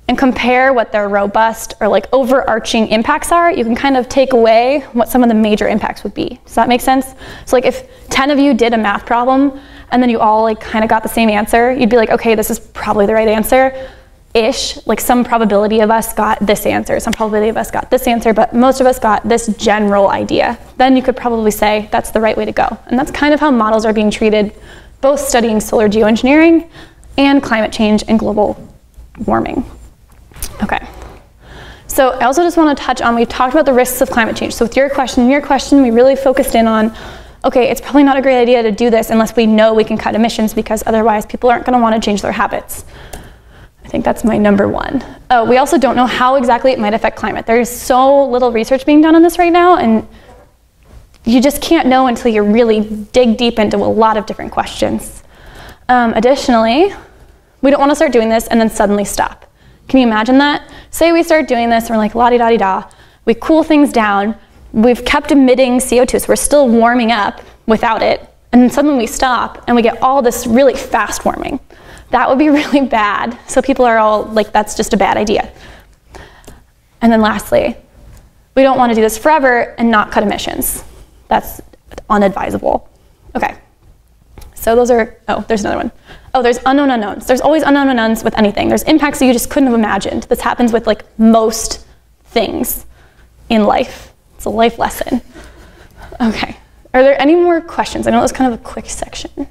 and compare what their robust or like overarching impacts are, you can kind of take away what some of the major impacts would be. Does that make sense? So like if 10 of you did a math problem and then you all like kind of got the same answer, you'd be like, okay, this is probably the right answer-ish. Like some probability of us got this answer, some probability of us got this answer, but most of us got this general idea. Then you could probably say that's the right way to go. And that's kind of how models are being treated, both studying solar geoengineering and climate change and global warming. Okay, so I also just want to touch on, we talked about the risks of climate change. So with your question, we really focused in on, okay, it's probably not a great idea to do this unless we know we can cut emissions, because otherwise people aren't going to want to change their habits. I think that's my number one. We also don't know how exactly it might affect climate. There's so little research being done on this right now, and you just can't know until you really dig deep into a lot of different questions. Additionally, we don't want to start doing this and then suddenly stop. Can you imagine that? Say we start doing this and we're like la-di-da-di-da, we cool things down, we've kept emitting CO2, so we're still warming up without it, and then suddenly we stop and we get all this really fast warming. That would be really bad. So people are all like, that's just a bad idea. And then lastly, we don't want to do this forever and not cut emissions. That's unadvisable. Okay, so those are, oh, there's another one. Oh, there's unknown unknowns. There's always unknown unknowns with anything. There's impacts that you just couldn't have imagined. This happens with like most things in life. It's a life lesson. Okay, are there any more questions? I know it was kind of a quick section.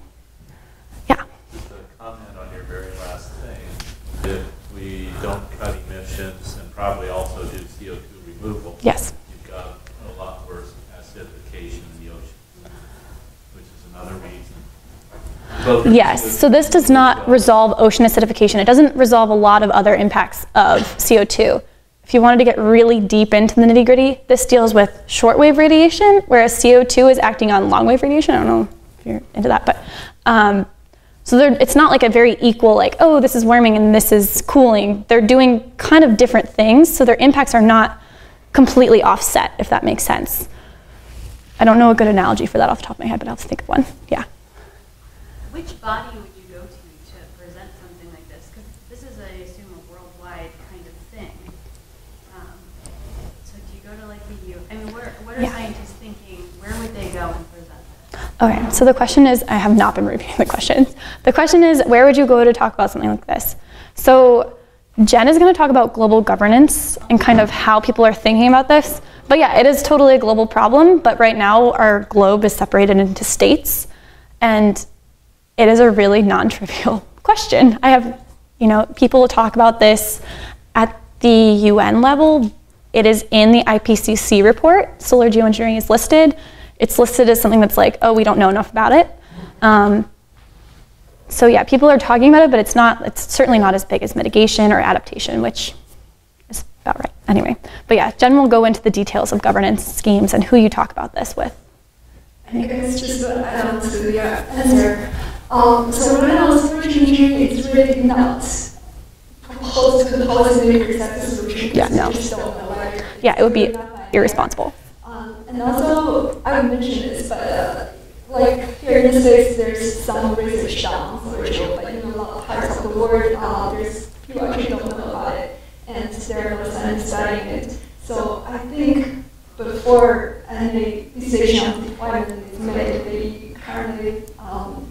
Yeah? Just a comment on your very last thing. If we don't cut emissions and probably also do CO2 removal, yes, you've got a lot worse acidification in the ocean, which is another reason. Yes, so this does not resolve ocean acidification. It doesn't resolve a lot of other impacts of CO2. if you wanted to get really deep into the nitty-gritty, this deals with shortwave radiation, whereas CO2 is acting on long-wave radiation. I don't know if you're into that, but so it's not like a very equal, like, oh, this is warming and this is cooling. They're doing kind of different things, so their impacts are not completely offset, if that makes sense. I don't know a good analogy for that off the top of my head, but I'll have to think of one. Yeah. Which body would you go to present something like this? Because this is, I assume, a worldwide kind of thing. So do you go to like the EU? I mean, what are scientists thinking? Where would they go and present this? Okay, so the question is, I have not been reviewing the questions. The question is, where would you go to talk about something like this? So Jen is going to talk about global governance and kind of how people are thinking about this. But yeah, it is totally a global problem, but right now our globe is separated into states, and it is a really non-trivial question. I have, people talk about this at the UN level. It is in the IPCC report. Solar geoengineering is listed. It's listed as something that's like, oh, we don't know enough about it. So yeah, people are talking about it, but it's certainly not as big as mitigation or adaptation, which is about right. Anyway, but yeah, Jen will go into the details of governance schemes and who you talk about this with. I think it's just to add on to your answer. So right now, solar geoengineering is really not proposed to the policymakers as a solution. Yeah, no. Yeah, it would be irresponsible. And also, I would mention this, but like here in the States, there's some research done on solar geo, but in a lot of parts of the world, there's people actually don't know about it, and there are no scientists studying it. So I think before any decision on deployment is made, maybe currently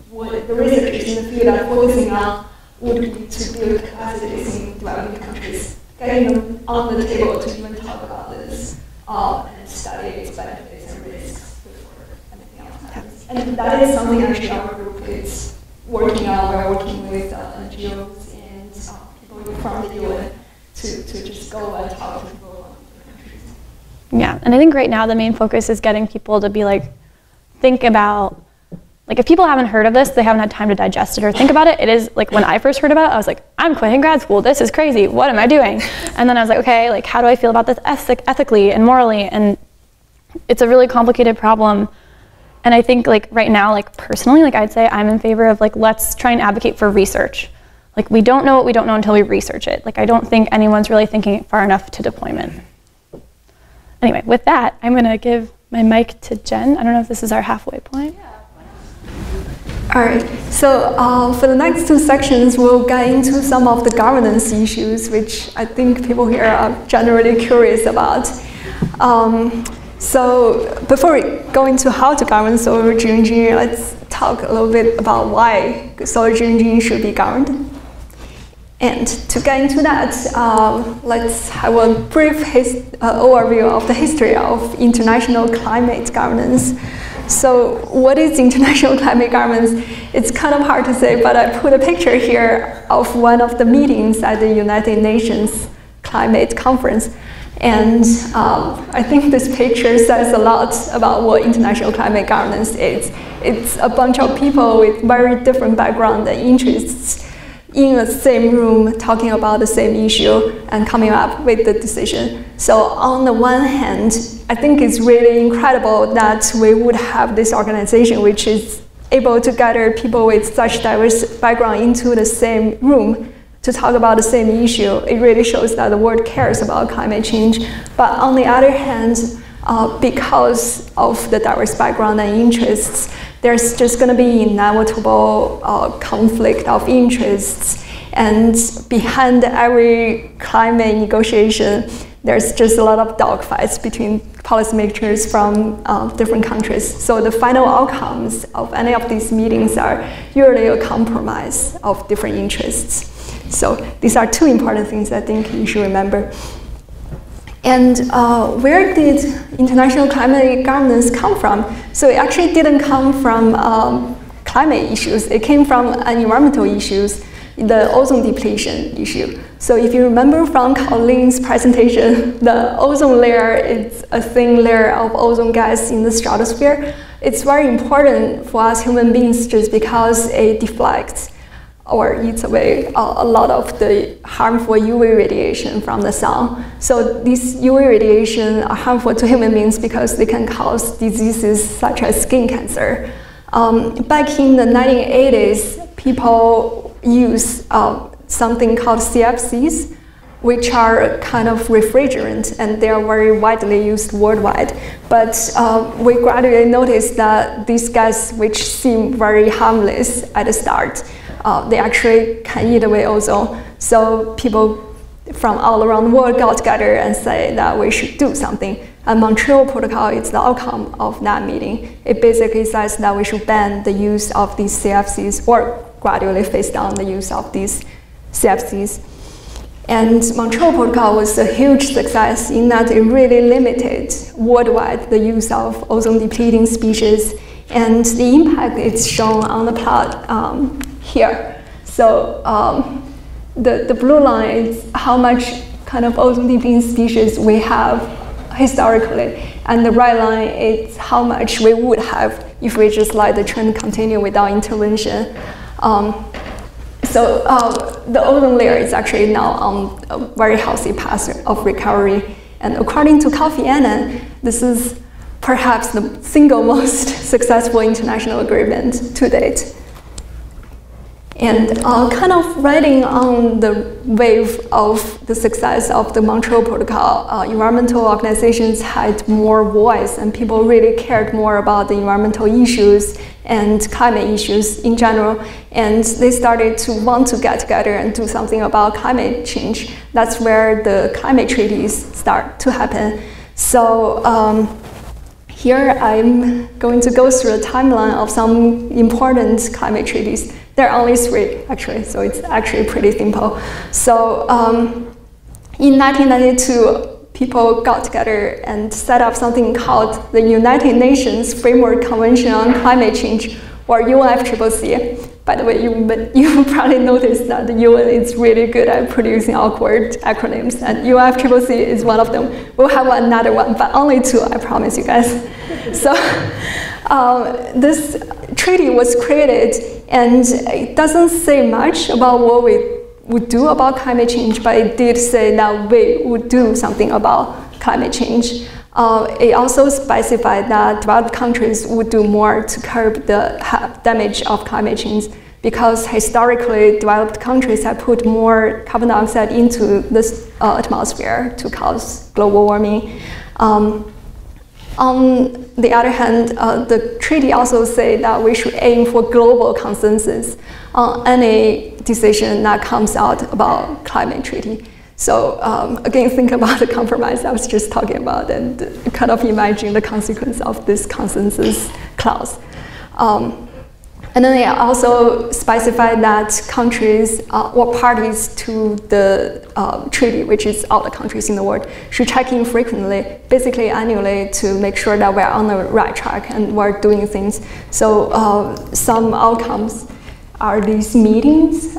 what the researchers in the field are focusing on would be to build capacities in developing countries, getting them on the table to even talk about this and study its benefits and risks before anything else happens. And that is something actually our group is working on. We're working with NGOs and people from the UN to just go and talk to people on different countries. Yeah, and I think right now the main focus is getting people to be like, think about, like if people haven't heard of this, they haven't had time to digest it or think about it. It is like when I first heard about it, I was like, I'm quitting grad school, this is crazy, what am I doing? And then I was like, okay, like how do I feel about this ethically and morally? And it's a really complicated problem. And I think like right now, like personally, like I'd say I'm in favor of like, let's try and advocate for research. Like we don't know what we don't know until we research it. Like I don't think anyone's really thinking far enough to deployment. Anyway, with that, I'm gonna give my mic to Jen. I don't know if this is our halfway point. All right, so for the next two sections, we'll get into some of the governance issues, which I think people here are generally curious about. So before we go into how to govern solar geoengineering, let's talk a little bit about why solar geoengineering should be governed. And to get into that, let's have a brief overview of the history of international climate governance. So what is international climate governance? It's kind of hard to say, but I put a picture here of one of the meetings at the United Nations Climate Conference. And I think this picture says a lot about what international climate governance is. It's a bunch of people with very different background and interests in the same room talking about the same issue and coming up with the decision. So on the one hand, I think it's really incredible that we would have this organization which is able to gather people with such diverse background into the same room to talk about the same issue. It really shows that the world cares about climate change. But on the other hand, because of the diverse background and interests, there's just going to be inevitable conflict of interests. And behind every climate negotiation, there's just a lot of dogfights between policymakers from different countries. So the final outcomes of any of these meetings are usually a compromise of different interests. So these are two important things I think you should remember. And where did international climate governance come from? So it actually didn't come from climate issues. It came from environmental issues, the ozone depletion issue. So if you remember from Colleen's presentation, the ozone layer is a thin layer of ozone gas in the stratosphere. It's very important for us human beings just because it deflects or eats away a lot of the harmful UV radiation from the sun. So these UV radiation are harmful to human beings because they can cause diseases such as skin cancer. Back in the 1980s, people use something called CFCs, which are kind of refrigerant, and they are very widely used worldwide. But we gradually noticed that these gases, which seem very harmless at the start, they actually can eat away ozone. So people from all around the world got together and say that we should do something. And Montreal Protocol is the outcome of that meeting. It basically says that we should ban the use of these CFCs or gradually phase down the use of these CFCs. And Montreal Protocol was a huge success in that it really limited worldwide the use of ozone depleting species, and the impact is shown on the plot here. So the blue line is how much kind of ozone depleting species we have historically, and the red line is how much we would have if we just let the trend continue without intervention. So the ozone layer is actually now on a very healthy path of recovery. And according to Kofi Annan, this is perhaps the single most successful international agreement to date. And kind of riding on the wave of the success of the Montreal Protocol, environmental organizations had more voice, and people really cared more about the environmental issues and climate issues in general. And they started to want to get together and do something about climate change. That's where the climate treaties start to happen. So here I'm going to go through a timeline of some important climate treaties. There are only 3, actually, so it's actually pretty simple. So in 1992, people got together and set up something called the United Nations Framework Convention on Climate Change, or UNFCCC. By the way, you probably noticed that the UN is really good at producing awkward acronyms, and UNFCCC is one of them. We'll have another one, but only 2, I promise you guys. So this treaty was created, and it doesn't say much about what we would do about climate change, but it did say that we would do something about climate change. It also specified that developed countries would do more to curb the damage of climate change, because historically developed countries have put more carbon dioxide into the atmosphere to cause global warming. On the other hand, the treaty also says that we should aim for global consensus on any decision that comes out about climate treaty. So again, think about the compromise I was just talking about and kind of imagine the consequence of this consensus clause. And then they also specified that countries or parties to the treaty, which is all the countries in the world, should check in frequently, basically annually, to make sure that we're on the right track and we're doing things. So some outcomes are these meetings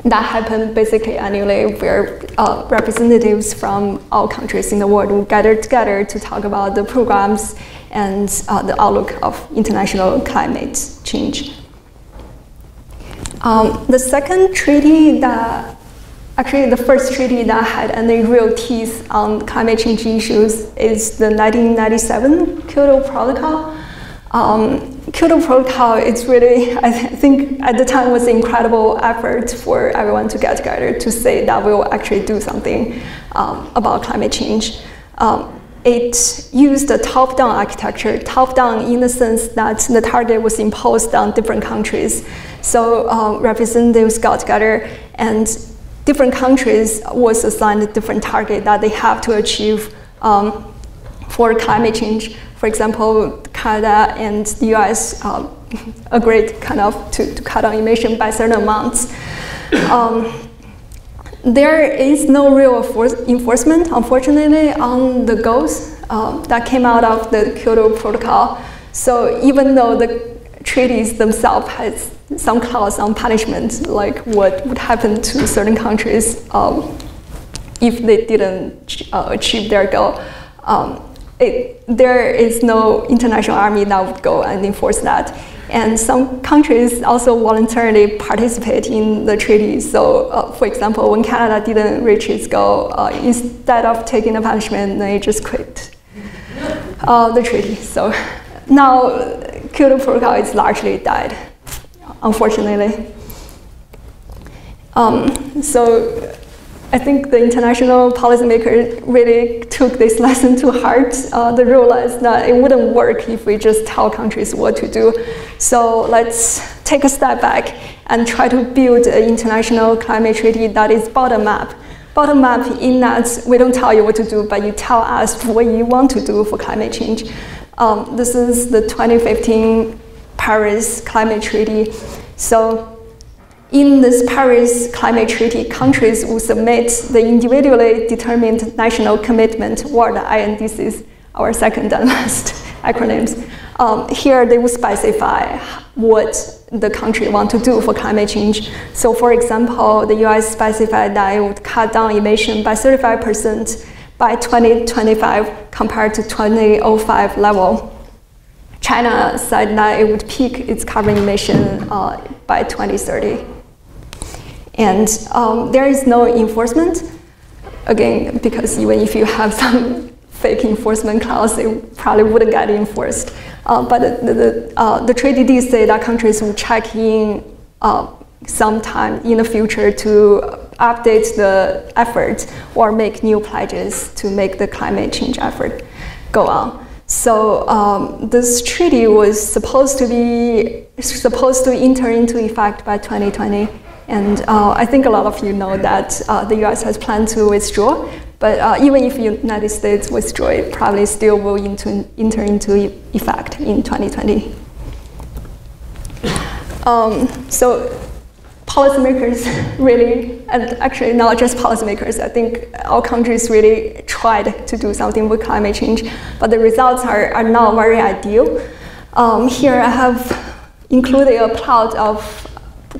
that happen basically annually, where representatives from all countries in the world will gather together to talk about the programs and the outlook of international climate change. The second treaty that, actually the first treaty that had any real teeth on climate change issues is the 1997 Kyoto Protocol. Kyoto Protocol is really, I think at the time, was an incredible effort for everyone to get together to say that we will actually do something about climate change. It used a top-down architecture, top-down in the sense that the target was imposed on different countries. So representatives got together and different countries was assigned a different target that they have to achieve for climate change. For example, Canada and the US agreed kind of to cut down emission by certain amounts. There is no real enforcement, unfortunately, on the goals that came out of the Kyoto Protocol. So even though the treaties themselves has some clause on punishment, like what would happen to certain countries if they didn't achieve their goal, there is no international army that would go and enforce that. And some countries also voluntarily participate in the treaties. So, for example, when Canada didn't reach its goal, instead of taking the punishment, they just quit the treaty. So now Kyoto Protocol is largely died, unfortunately. So I think the international policymakers really took this lesson to heart. They realized that it wouldn't work if we just tell countries what to do. So let's take a step back and try to build an international climate treaty that is bottom-up. Bottom-up in that we don't tell you what to do, but you tell us what you want to do for climate change. This is the 2015 Paris Climate Treaty. So in this Paris Climate Treaty, countries will submit the individually determined national commitment, or the INDCs, our second and last acronyms. Here they will specify what the country wants to do for climate change. So for example, the US specified that it would cut down emission by 35% by 2025 compared to 2005 level. China said that it would peak its carbon emission by 2030. And there is no enforcement, again, because even if you have some fake enforcement clause, it probably wouldn't get enforced. But the treaty did say that countries will check in sometime in the future to update the effort or make new pledges to make the climate change effort go on. So this treaty was supposed to enter into effect by 2020. And I think a lot of you know that the US has planned to withdraw, but even if the United States withdraw, it probably still will enter into effect in 2020. So policymakers really, and actually not just policymakers, I think all countries really tried to do something with climate change, but the results are not very ideal. Here I have included a plot of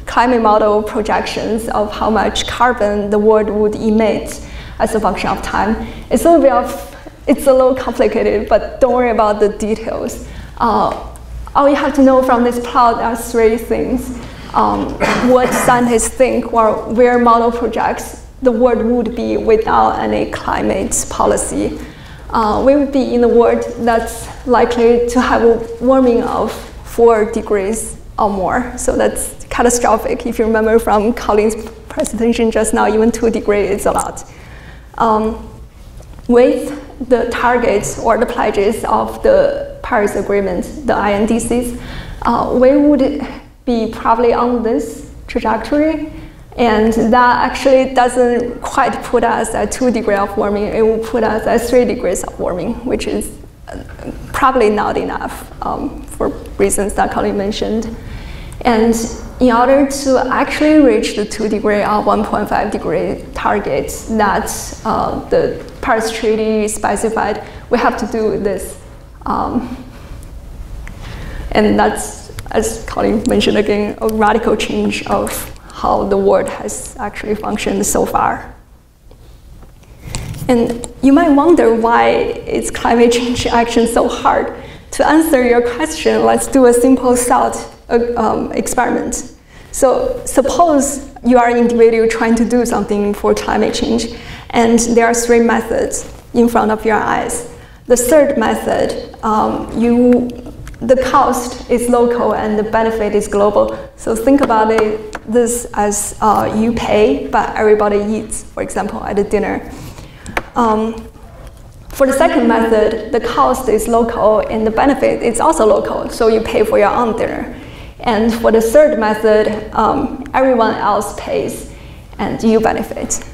climate model projections of how much carbon the world would emit as a function of time. It's a little complicated, but don't worry about the details. All you have to know from this plot are three things. What scientists think or where model projects the world would be without any climate policy. We would be in a world that's likely to have a warming of 4 degrees or more. So that's catastrophic. If you remember from Colin's presentation just now, even 2 degrees is a lot. With the targets or the pledges of the Paris Agreement, the INDCs, we would be probably on this trajectory, and that actually doesn't quite put us at 2 degrees of warming. It will put us at 3 degrees of warming, which is probably not enough for reasons that Colin mentioned. And in order to actually reach the 2 degree or 1.5 degree targets that the Paris Treaty specified, we have to do this. And that's, as Colin mentioned again, a radical change of how the world has actually functioned so far. And you might wonder why is climate change action so hard? To answer your question, let's do a simple thought experiment. So suppose you are an individual trying to do something for climate change, and there are 3 methods in front of your eyes. The third method, the cost is local and the benefit is global. So think about this as you pay, but everybody eats, for example, at a dinner. For the second method, the cost is local and the benefit is also local, so you pay for your own dinner. And for the third method, everyone else pays and you benefit.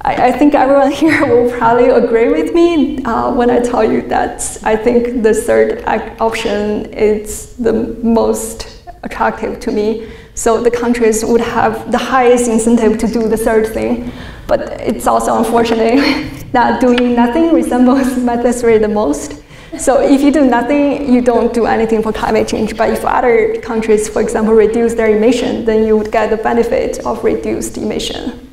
I think everyone here will probably agree with me when I tell you that I think the third option is the most attractive to me. So the countries would have the highest incentive to do the third thing. But it's also unfortunate that doing nothing resembles method 3 the most. So if you do nothing, you don't do anything for climate change. But if other countries, for example, reduce their emission, then you would get the benefit of reduced emission.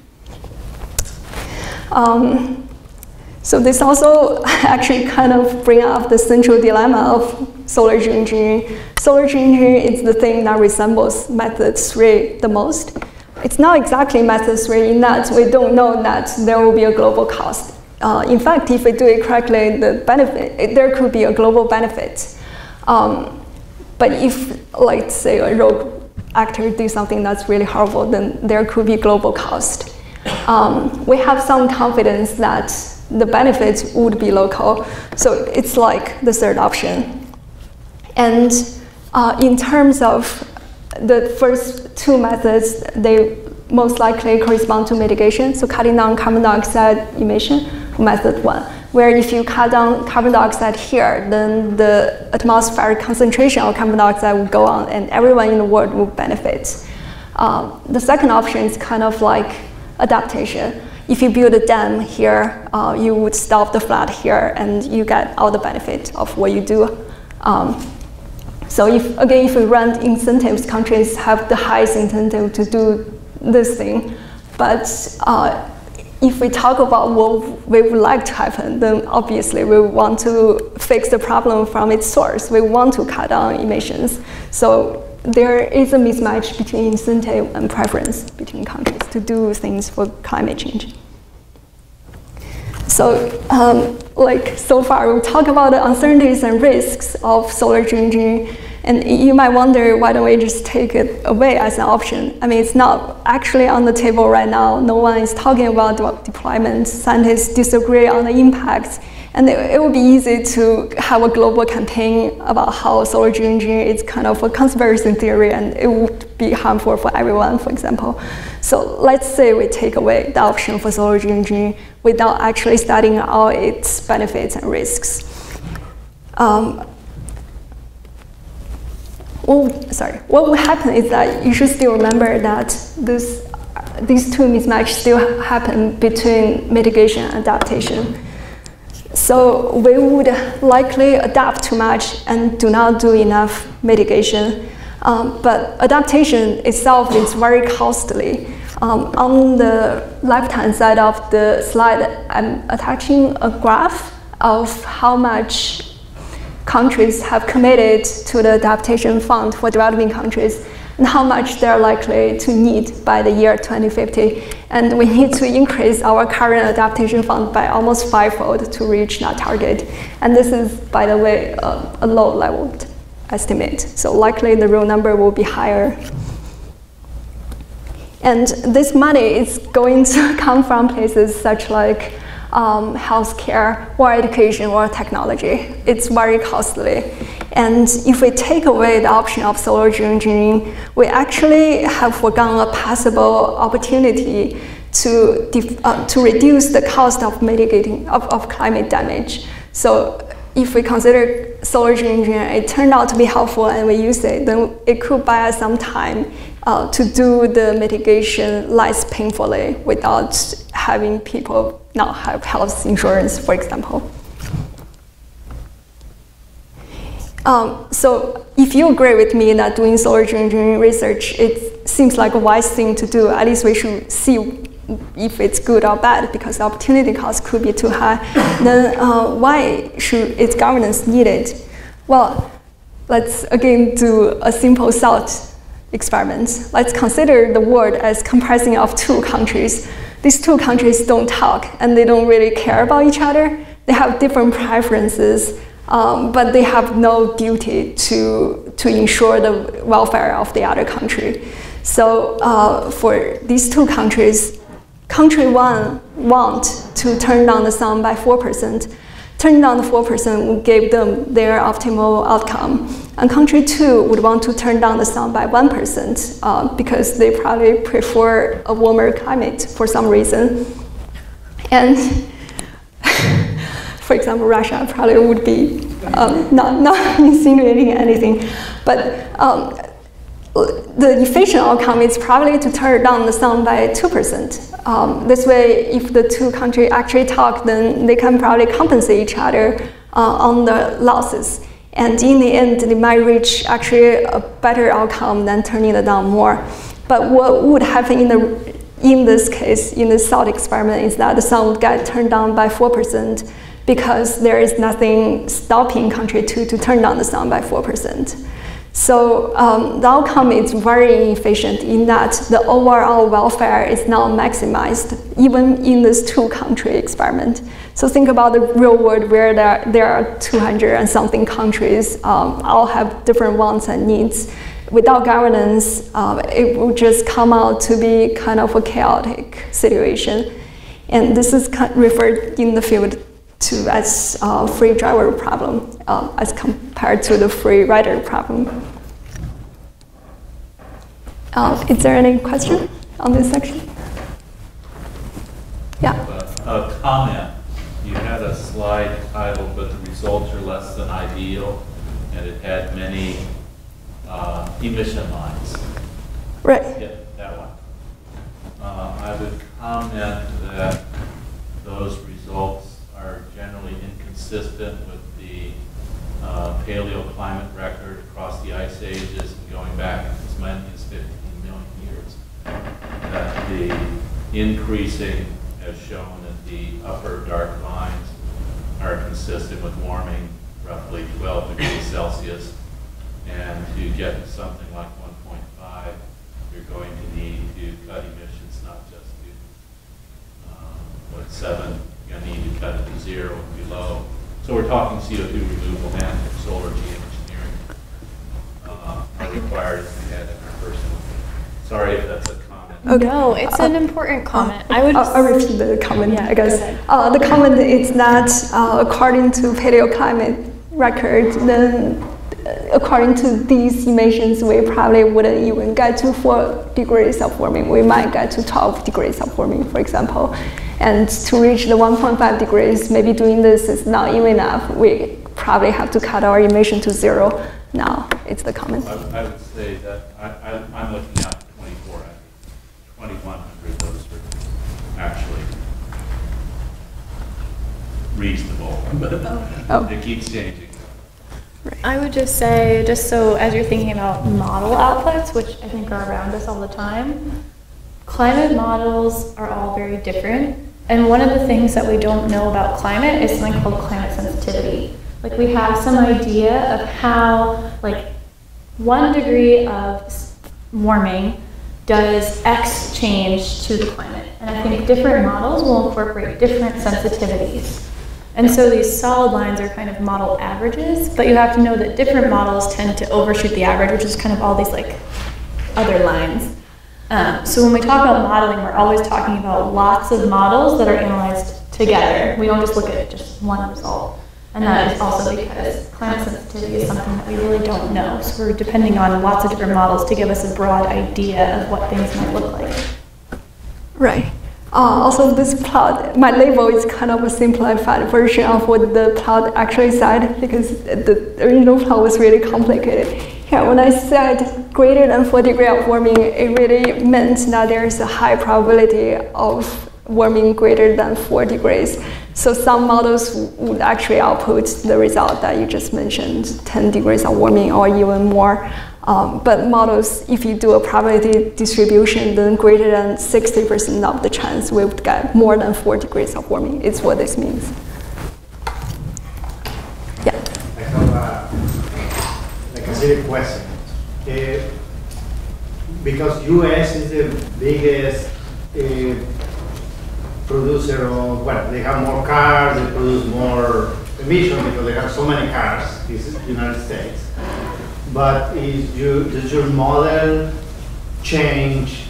So this also actually kind of bring up the central dilemma of solar geoengineering. Solar geoengineering is the thing that resembles method 3 the most. It's not exactly method 3 in that we don't know that there will be a global cost. In fact, if we do it correctly, the benefit, there could be a global benefit. But if, like, say, a rogue actor do something that's really horrible, then there could be global cost. We have some confidence that the benefits would be local, so it's like the third option. And in terms of the first two methods, they most likely correspond to mitigation, so cutting down carbon dioxide emission for method 1, where if you cut down carbon dioxide here, then the atmospheric concentration of carbon dioxide will go on and everyone in the world will benefit. The second option is kind of like adaptation. If you build a dam here, you would stop the flood here and you get all the benefit of what you do. So if we run incentives, countries have the highest incentive to do this thing. But if we talk about what we would like to happen, then obviously we want to fix the problem from its source. We want to cut down emissions. So there is a mismatch between incentive and preference between countries to do things for climate change. So, so far we talked about the uncertainties and risks of solar geoengineering, and you might wonder, why don't we just take it away as an option? I mean, it's not actually on the table right now. No one is talking about deployment. Scientists disagree on the impacts. And it would be easy to have a global campaign about how solar geoengineering is kind of a conspiracy theory and it would be harmful for everyone, for example. So let's say we take away the option for solar geoengineering without actually studying all its benefits and risks. What will happen is that you should still remember that these two mismatches still happen between mitigation and adaptation. So we would likely adapt too much and do not do enough mitigation. But adaptation itself is very costly. On the left-hand side of the slide, I'm attaching a graph of how much countries have committed to the adaptation fund for developing countries and how much they're likely to need by the year 2050. And we need to increase our current adaptation fund by almost 5-fold to reach that target. And this is, by the way, a low-level estimate. So likely the real number will be higher. And this money is going to come from places such like healthcare or education or technology. It's very costly. And if we take away the option of solar geoengineering, we actually have forgone a possible opportunity to reduce the cost of mitigating of climate damage. So if we consider solar geoengineering, it turned out to be helpful and we use it, then it could buy us some time to do the mitigation less painfully without having people not have health insurance, for example. So if you agree with me that doing solar geoengineering research, it seems like a wise thing to do, at least we should see if it's good or bad, because the opportunity cost could be too high, then why should its governance needed? Well, let's again do a simple thought experiment. Let's consider the world as comprising of two countries. These two countries don't talk and they don't really care about each other. They have different preferences, but they have no duty to ensure the welfare of the other country. So for these two countries, country one want to turn down the sun by 4%. Turning down the 4% would give them their optimal outcome. And country two would want to turn down the sun by 1% because they probably prefer a warmer climate for some reason. And for example, Russia probably would be not insinuating anything, but the efficient outcome is probably to turn down the sun by 2%. This way, if the two countries actually talk, then they can probably compensate each other on the losses. And in the end, they might reach actually a better outcome than turning it down more. But what would happen in the in this case, in the thought experiment, is that the sun would get turned down by 4% because there is nothing stopping country 2 to turn down the sun by 4%. So the outcome is very inefficient in that the overall welfare is not maximized, even in this 2-country experiment. So think about the real world where there are 200 and something countries, all have different wants and needs. Without governance, it will just come out to be kind of a chaotic situation. And this is referred in the field to as free driver problem, as compared to the free rider problem. Is there any question on this section? Yeah. A comment. You had a slide titled, "But the results are less than ideal," and it had many emission lines. Right. Yeah, that one. I would comment that those results are generally inconsistent with the paleoclimate record across the ice ages and going back as many as 15 million years. That the increasing, as shown at the upper dark lines, are consistent with warming roughly 12 degrees Celsius. And to get to something like 1.5, you're going to need to cut emissions not just to 7, you're going to need to cut it to 0 and below. So we're talking CO2 removal and solar geoengineering are required if we had in our first one. Sorry if that's a comment. Okay. No, it's an important comment. I'll repeat the comment, yeah, I guess. The comment is that according to paleoclimate record, then according to these emissions, we probably wouldn't even get to 4 degrees of warming. We might get to 12 degrees of warming, for example. And to reach the 1.5 degrees, maybe doing this is not even enough. We probably have to cut our emission to 0 now. It's the comment. I would say that I'm looking at 24, 2100, those are actually reasonable, but it keeps changing. I would just say, just so as you're thinking about model outputs, which I think are around us all the time, climate models are all very different. And one of the things that we don't know about climate is something called climate sensitivity. Like we have some idea of how, like, 1 degree of warming does X change to the climate. And I think different models will incorporate different sensitivities. And so these solid lines are kind of model averages, but you have to know that different models tend to overshoot the average, which is kind of all these like other lines. So when we talk about modeling, we're always talking about lots of models that are analyzed together. We don't just look at just one result. And that is also because climate sensitivity is something that we really don't know. So we're depending on lots of different models to give us a broad idea of what things might look like. Right. Also, this plot, my label is kind of a simplified version of what the plot actually said, because the original plot was really complicated. Here, when I said greater than 4 degrees of warming, it really meant that there is a high probability of warming greater than 4 degrees. So some models would actually output the result that you just mentioned, 10 degrees of warming or even more. But models, if you do a probability distribution, then greater than 60% of the chance we would get more than 4 degrees of warming is what this means. Yeah. I have like a silly question. Because US is the biggest producer of, well, they have more cars, they produce more emissions because they have so many cars, this is the United States. But does your model change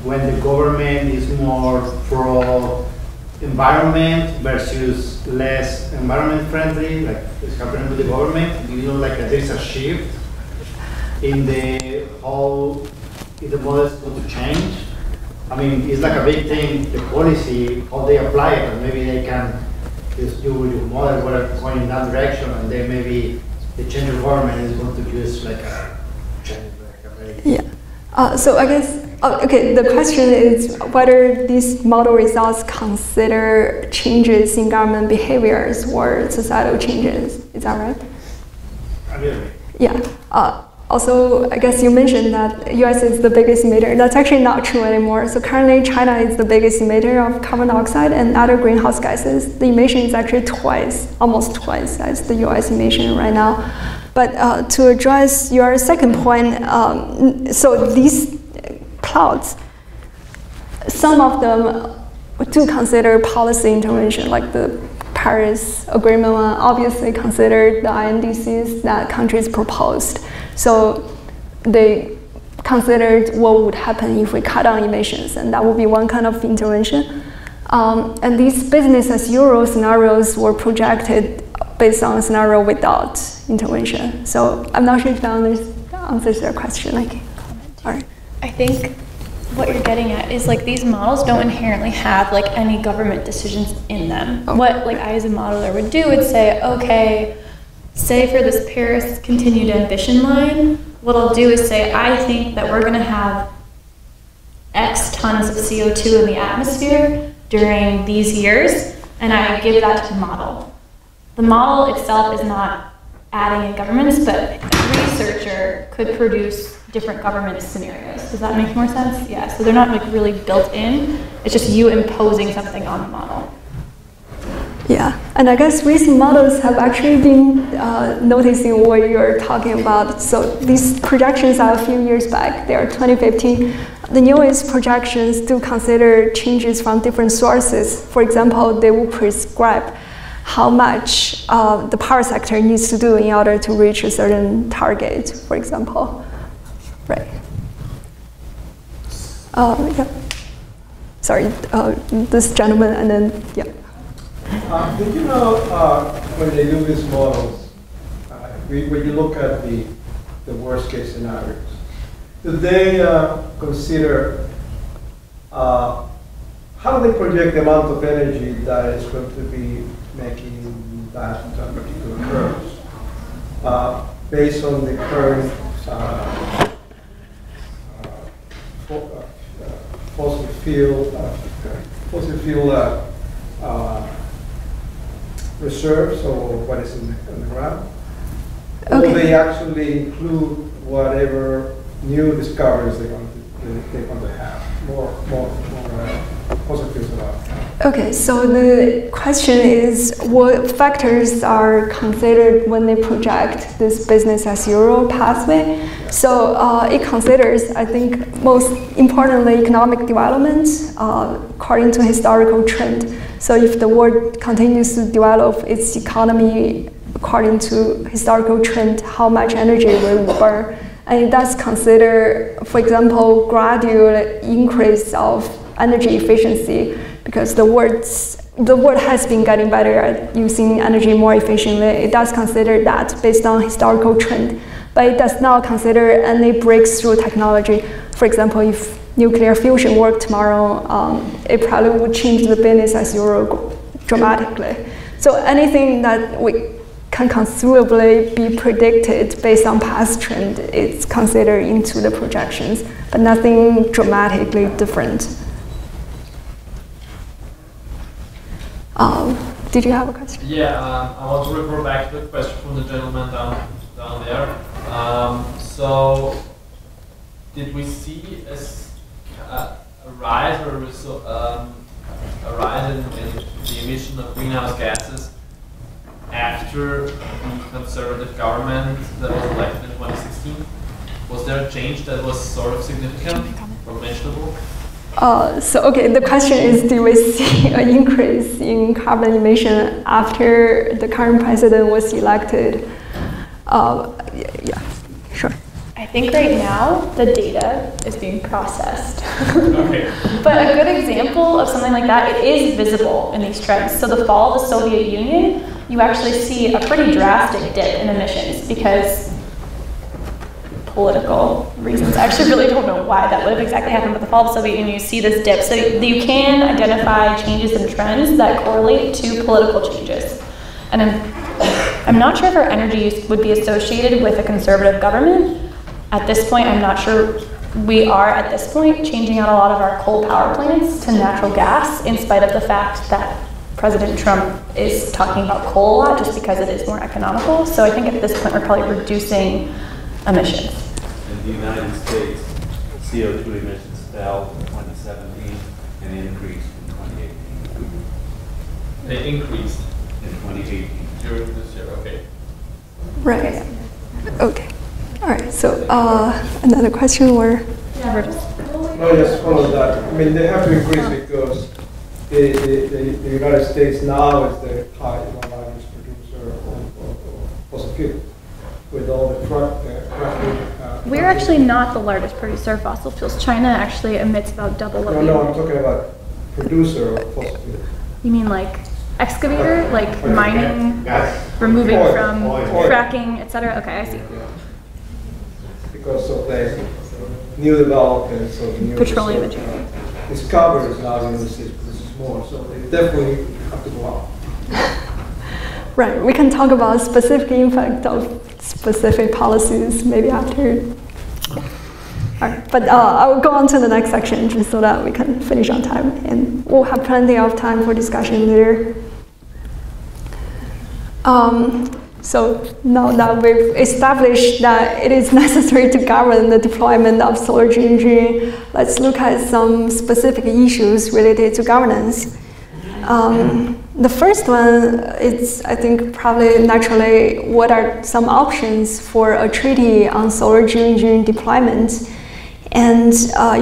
when the government is more pro-environment versus less environment friendly, like is happening with the government? Do you know like there's a shift in the whole, if the model is going to change? I mean, it's like a big thing, the policy, how they apply it, and maybe they can just do with your model, whatever, going in that direction, and then maybe the change of government is going to use like a change, like a very... Yeah. So I guess, okay, the question is whether these model results consider changes in government behaviors or societal changes. Is that right? Really? Yeah. Also, I guess you mentioned that US is the biggest emitter. That's actually not true anymore. So currently, China is the biggest emitter of carbon dioxide and other greenhouse gases. The emission is actually almost twice as the US emission right now. But to address your second point, so these clouds, some of them do consider policy intervention, like the Paris Agreement one obviously considered the INDCs that countries proposed. So they considered what would happen if we cut down emissions, and that would be one kind of intervention. And these business as usual scenarios were projected based on a scenario without intervention. So I'm not sure if that answers your question. All right. I think what you're getting at is like these models don't inherently have like any government decisions in them. Okay. What like I as a modeler would do would say, okay, say for this Paris continued ambition line, what I'll do is say, I think that we're gonna have X tons of CO2 in the atmosphere during these years, and I give that to the model. The model itself is not adding in governments, but a researcher could produce different government scenarios. Does that make more sense? Yeah, so they're not like really built in. It's just you imposing something on the model. Yeah, and I guess recent models have actually been noticing what you're talking about. So these projections are a few years back. They are 2015. The newest projections do consider changes from different sources. For example, they will prescribe how much the power sector needs to do in order to reach a certain target, for example. Right. Yeah. Sorry, this gentleman, and then, yeah. Did you know when they do these models, when you look at the worst case scenarios, do they consider, how do they project the amount of energy that is going to be making that particular curves based on the current fossil fuel reserves, or what is in the ground? Okay. Will they actually include whatever new discoveries they're going to have? More fossil fuels about. Okay, so the question is what factors are considered when they project this business as usual pathway? So it considers, I think, most importantly, economic development according to historical trend. So if the world continues to develop its economy according to historical trend, how much energy will we burn? And it does consider, for example, gradual increase of energy efficiency, because the world has been getting better at using energy more efficiently. It does consider that based on historical trend, but it does not consider any breakthrough technology. For example, if nuclear fusion worked tomorrow, it probably would change the business as usual dramatically. So anything that we can conceivably be predicted based on past trend, it's considered into the projections, but nothing dramatically different. Did you have a question? Yeah, I want to refer back to the question from the gentleman down there. So, did we see a rise or a rise in the emission of greenhouse gases after the conservative government that was elected in 2016? Was there a change that was sort of significant or mentionable? Okay, the question is, do we see an increase in carbon emission after the current president was elected? Yeah, sure. I think right now the data is being processed. Okay. But a good example of something like that, it is visible in these trends. So the fall of the Soviet Union, you actually see a pretty drastic dip in emissions because political reasons. I actually really don't know why that would have exactly happened, but the fall of the Soviet Union, you see this dip. So you can identify changes in trends that correlate to political changes. And I'm not sure if our energy use would be associated with a conservative government. At this point, I'm not sure we are, at this point, changing out a lot of our coal power plants to natural gas, in spite of the fact that President Trump is talking about coal a lot, just because it is more economical. So I think at this point, we're probably reducing emissions. in the United States, CO2 emissions fell in 2017 and increased in 2018. They increased In 2018. during this year, okay. Right. Okay. All right. So another question or? No, just follow that. I mean, they have to increase because the United States now is the largest producer of fossil fuels with all the fracking. We're actually not the largest producer of fossil fuels. China actually emits about double what we do. No, I'm talking about producer of fossil fuels. You mean like excavator, like mining, Gas. removing Oil. from Oil. fracking, etc.? Okay, I see. Because of the new developments of new Petroleum resources. engineering. Discoveries now in this is more, so they definitely have to go up. Right. We can talk about specific impact of specific policies maybe after. All right. But I will go on to the next section just so that we can finish on time, and we'll have plenty of time for discussion later. So now that we've established that it is necessary to govern the deployment of solar geoengineering, let's look at some specific issues related to governance. The first one is, I think, probably naturally, what are some options for a treaty on solar geoengineering deployment? And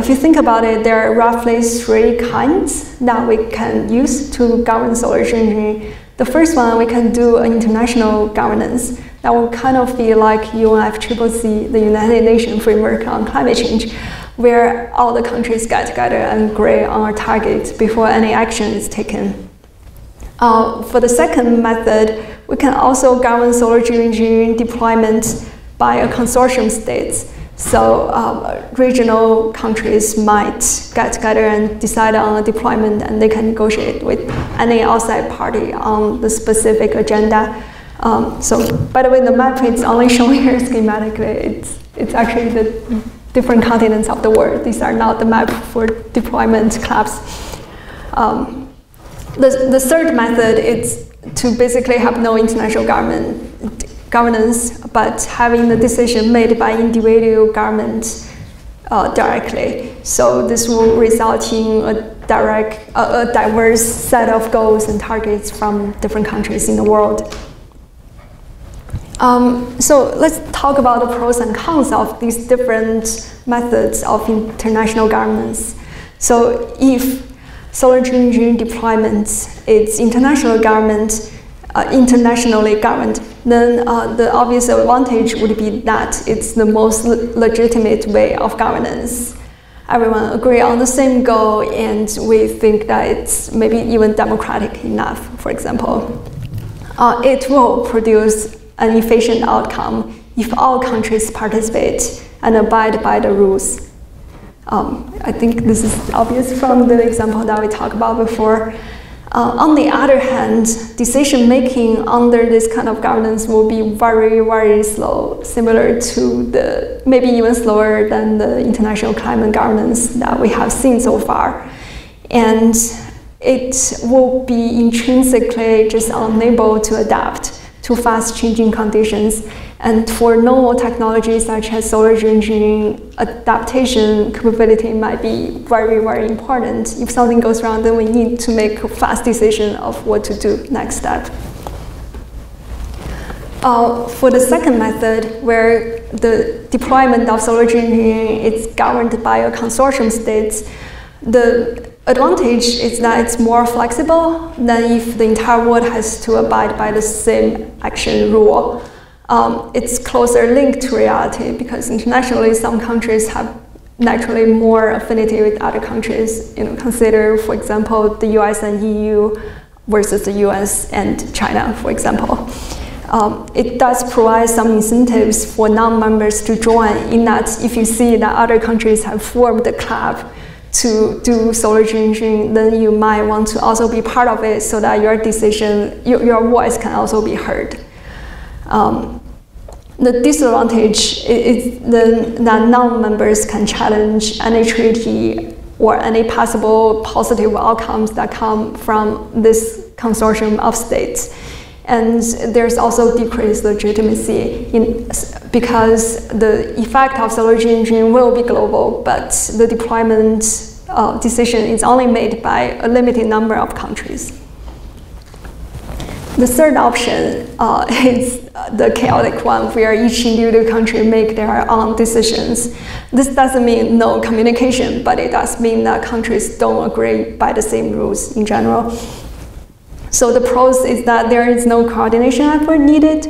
if you think about it, there are roughly 3 kinds that we can use to govern solar geoengineering. The first one, we can do an international governance that will kind of be like UNFCCC, the United Nations Framework on Climate Change, where all the countries get together and agree on a target before any action is taken. For the second method, we can also govern solar geoengineering deployment by a consortium states. So regional countries might get together and decide on a deployment, and they can negotiate with any outside party on the specific agenda. So by the way, the map is only shown here schematically. It's actually the different continents of the world. These are not the map for deployment clubs. The third method is to basically have no international governance, but having the decision made by individual governments directly. So this will result in a diverse set of goals and targets from different countries in the world. So let's talk about the pros and cons of these different methods of international governance. So if solar geoengineering deployment is internationally governed, then the obvious advantage would be that it's the most legitimate way of governance. Everyone agree on the same goal, and we think that it's maybe even democratic enough, for example. It will produce an efficient outcome if all countries participate and abide by the rules. I think this is obvious from the example that we talked about before. On the other hand, decision-making under this kind of governance will be very, very slow, similar to maybe even slower than the international climate governance that we have seen so far. And it will be intrinsically just unable to adapt to fast-changing conditions. And for novel technologies such as solar geoengineering, adaptation capability might be very, very important. If something goes wrong, then we need to make a fast decision of what to do next step. For the second method, where the deployment of solar geoengineering is governed by a consortium states, the advantage is that it's more flexible than if the entire world has to abide by the same action rule. It's closer linked to reality because internationally some countries have naturally more affinity with other countries. Consider, for example, the US and EU versus the US and China, for example. It does provide some incentives for non-members to join, in that if you see that other countries have formed a club to do solar geoengineering, then you might want to also be part of it so that your decision, your voice can also be heard. The disadvantage is then that non-members can challenge any treaty or any possible positive outcomes that come from this consortium of states. And there's also decreased legitimacy because the effect of solar geoengineering will be global, but the deployment decision is only made by a limited number of countries. The third option is the chaotic one, where each individual country make their own decisions. This doesn't mean no communication, but it does mean that countries don't agree by the same rules in general. So the pros is that there is no coordination effort needed.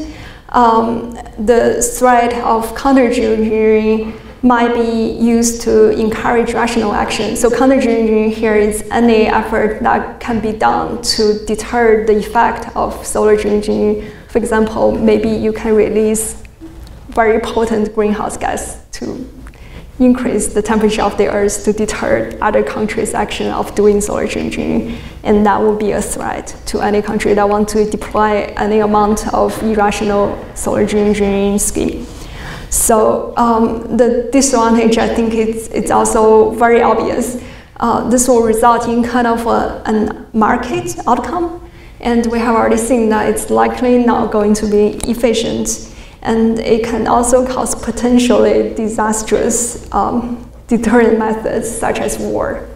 The threat of counter-geoengineering might be used to encourage rational action. So counter-geoengineering here is any effort that can be done to deter the effect of solar geoengineering. For example, maybe you can release very potent greenhouse gas to increase the temperature of the Earth to deter other countries' action of doing solar geoengineering. And that would be a threat to any country that want to deploy any amount of irrational solar geoengineering scheme. So the disadvantage, I think it's also very obvious. This will result in kind of a market outcome. And we have already seen that it's likely not going to be efficient. And it can also cause potentially disastrous deterrent methods, such as war.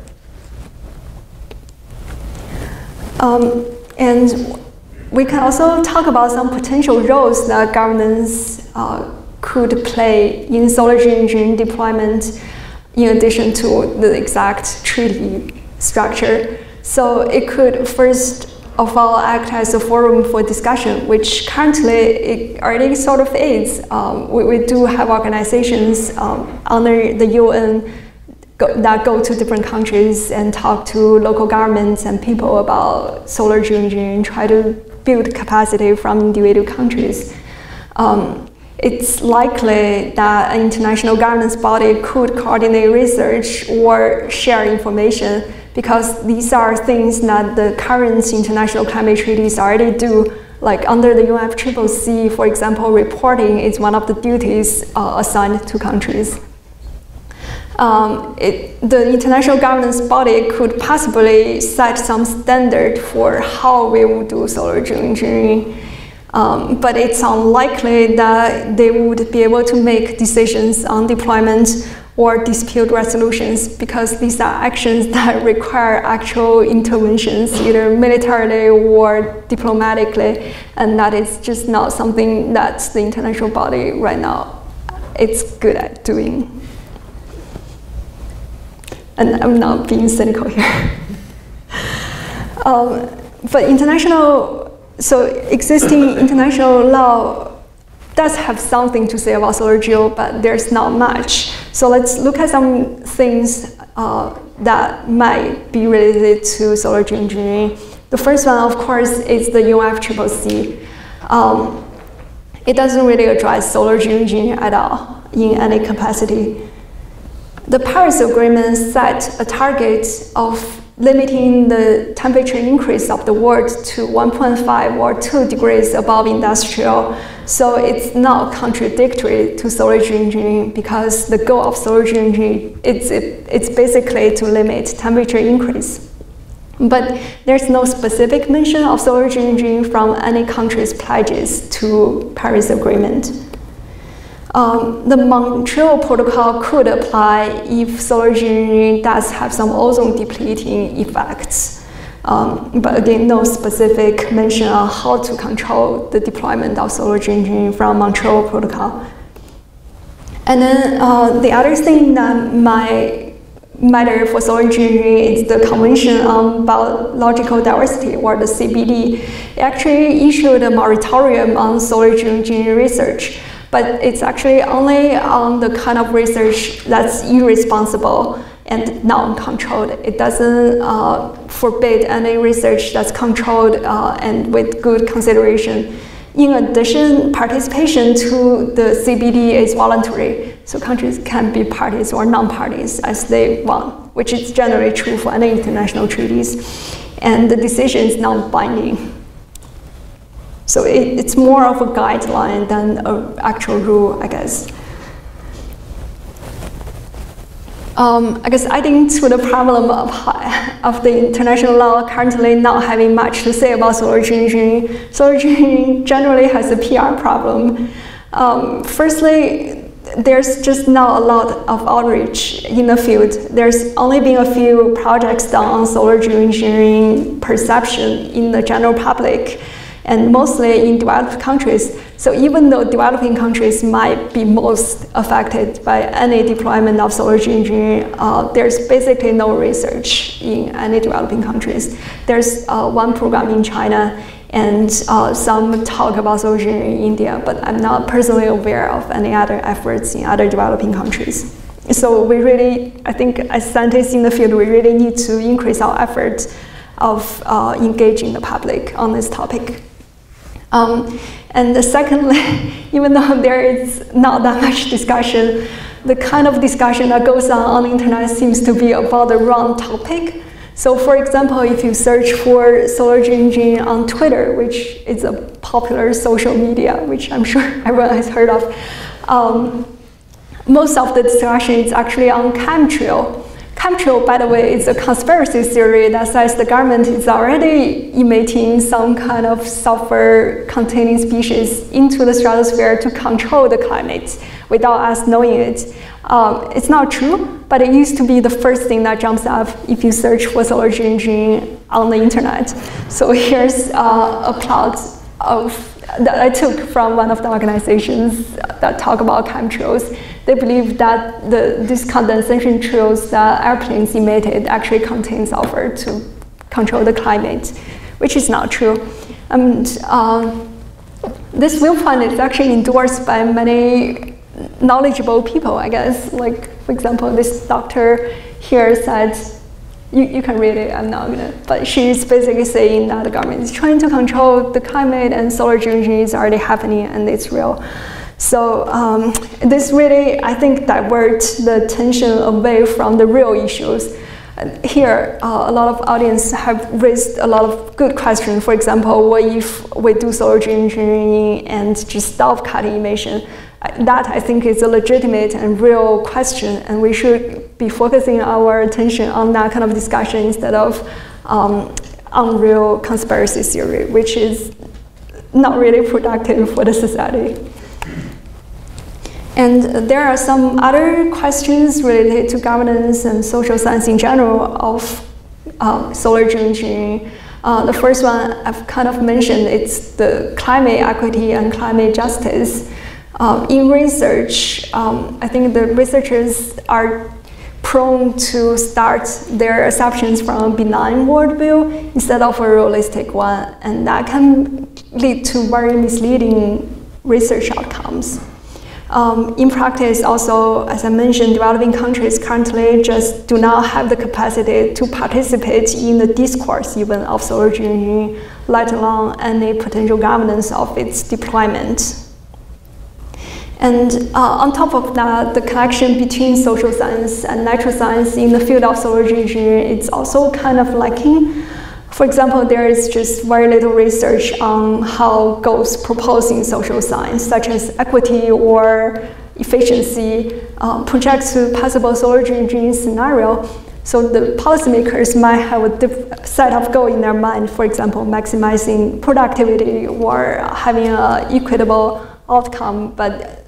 And we can also talk about some potential roles that governments could play in solar geoengineering deployment, in addition to the exact treaty structure. So it could first of all act as a forum for discussion, which currently it already sort of is. We do have organizations under the UN that go to different countries and talk to local governments and people about solar geoengineering, try to build capacity from individual countries. It's likely that an international governance body could coordinate research or share information, because these are things that the current international climate treaties already do. Like under the UNFCCC, for example, reporting is one of the duties assigned to countries. The international governance body could possibly set some standard for how we would do solar geoengineering. But it's unlikely that they would be able to make decisions on deployment or dispute resolutions, because these are actions that require actual interventions, either militarily or diplomatically, and that is just not something that the international body right now is good at doing. And I'm not being cynical here. But existing international law does have something to say about solar geo, but there's not much. So let's look at some things that might be related to solar geoengineering. The first one, of course, is the UNFCCC. It doesn't really address solar geoengineering at all in any capacity. The Paris Agreement set a target of limiting the temperature increase of the world to 1.5 or 2 degrees above industrial. So it's not contradictory to solar geoengineering, because the goal of solar geoengineering it's basically to limit temperature increase. But there's no specific mention of solar geoengineering from any country's pledges to Paris Agreement. The Montreal Protocol could apply if solar geoengineering does have some ozone depleting effects. But again, no specific mention on how to control the deployment of solar geoengineering from Montreal Protocol. And then the other thing that might matter for solar geoengineering is the Convention on Biological Diversity, or the CBD. It actually issued a moratorium on solar geoengineering research. But it's actually only on the kind of research that's irresponsible and not uncontrolled. It doesn't forbid any research that's controlled and with good consideration. In addition, participation to the CBD is voluntary, so countries can be parties or non-parties as they want, which is generally true for any international treaties. And the decision is non-binding. So it's more of a guideline than an actual rule, I guess. I guess adding to the problem of the international law currently not having much to say about solar geoengineering. Solar geoengineering generally has a PR problem. Firstly, there's just not a lot of outreach in the field. There's only been a few projects done on solar geoengineering perception in the general public, and mostly in developed countries. So even though developing countries might be most affected by any deployment of solar geoengineering, there's basically no research in any developing countries. There's one program in China and some talk about solar geoengineering in India, but I'm not personally aware of any other efforts in other developing countries. So we really, I think as scientists in the field, we really need to increase our efforts of engaging the public on this topic. And secondly, even though there is not that much discussion, the kind of discussion that goes on the internet seems to be about the wrong topic. So for example, if you search for solar geoengineering on Twitter, which is a popular social media, which I'm sure everyone has heard of, most of the discussion is actually on chemtrail. Chemtrail, by the way, is a conspiracy theory that says the government is already emitting some kind of sulfur-containing species into the stratosphere to control the climate without us knowing it. It's not true, but it used to be the first thing that jumps up if you search for solar geoengineering on the internet. So here's a plot that I took from one of the organizations that talk about chemtrails. They believe that these condensation trails that airplanes emitted actually contain sulfur to control the climate, which is not true. And this viewpoint is actually endorsed by many knowledgeable people, I guess. Like, for example, this doctor here said, you can read it, I'm not gonna, but she's basically saying that the government is trying to control the climate and solar geoengineering is already happening and it's real. So this really, I think, diverts the attention away from the real issues. Here, a lot of audience have raised a lot of good questions. For example, what if we do solar geoengineering and just stop cutting emission? That, I think, is a legitimate and real question, and we should be focusing our attention on that kind of discussion instead of unreal conspiracy theory, which is not really productive for the society. And there are some other questions related to governance and social science in general of solar geoengineering. The first one I've kind of mentioned, it's the climate equity and climate justice. In research, I think the researchers are prone to start their assumptions from a benign worldview instead of a realistic one, and that can lead to very misleading research outcomes. In practice, also, as I mentioned, developing countries currently just do not have the capacity to participate in the discourse even of solar geoengineering, let alone any potential governance of its deployment. And on top of that, the connection between social science and natural science in the field of solar geoengineering is also kind of lacking. For example, there is just very little research on how goals proposed in social science, such as equity or efficiency, project to possible solar geoengineering scenario. So the policymakers might have a set of goals in their mind, for example, maximizing productivity or having an equitable outcome, but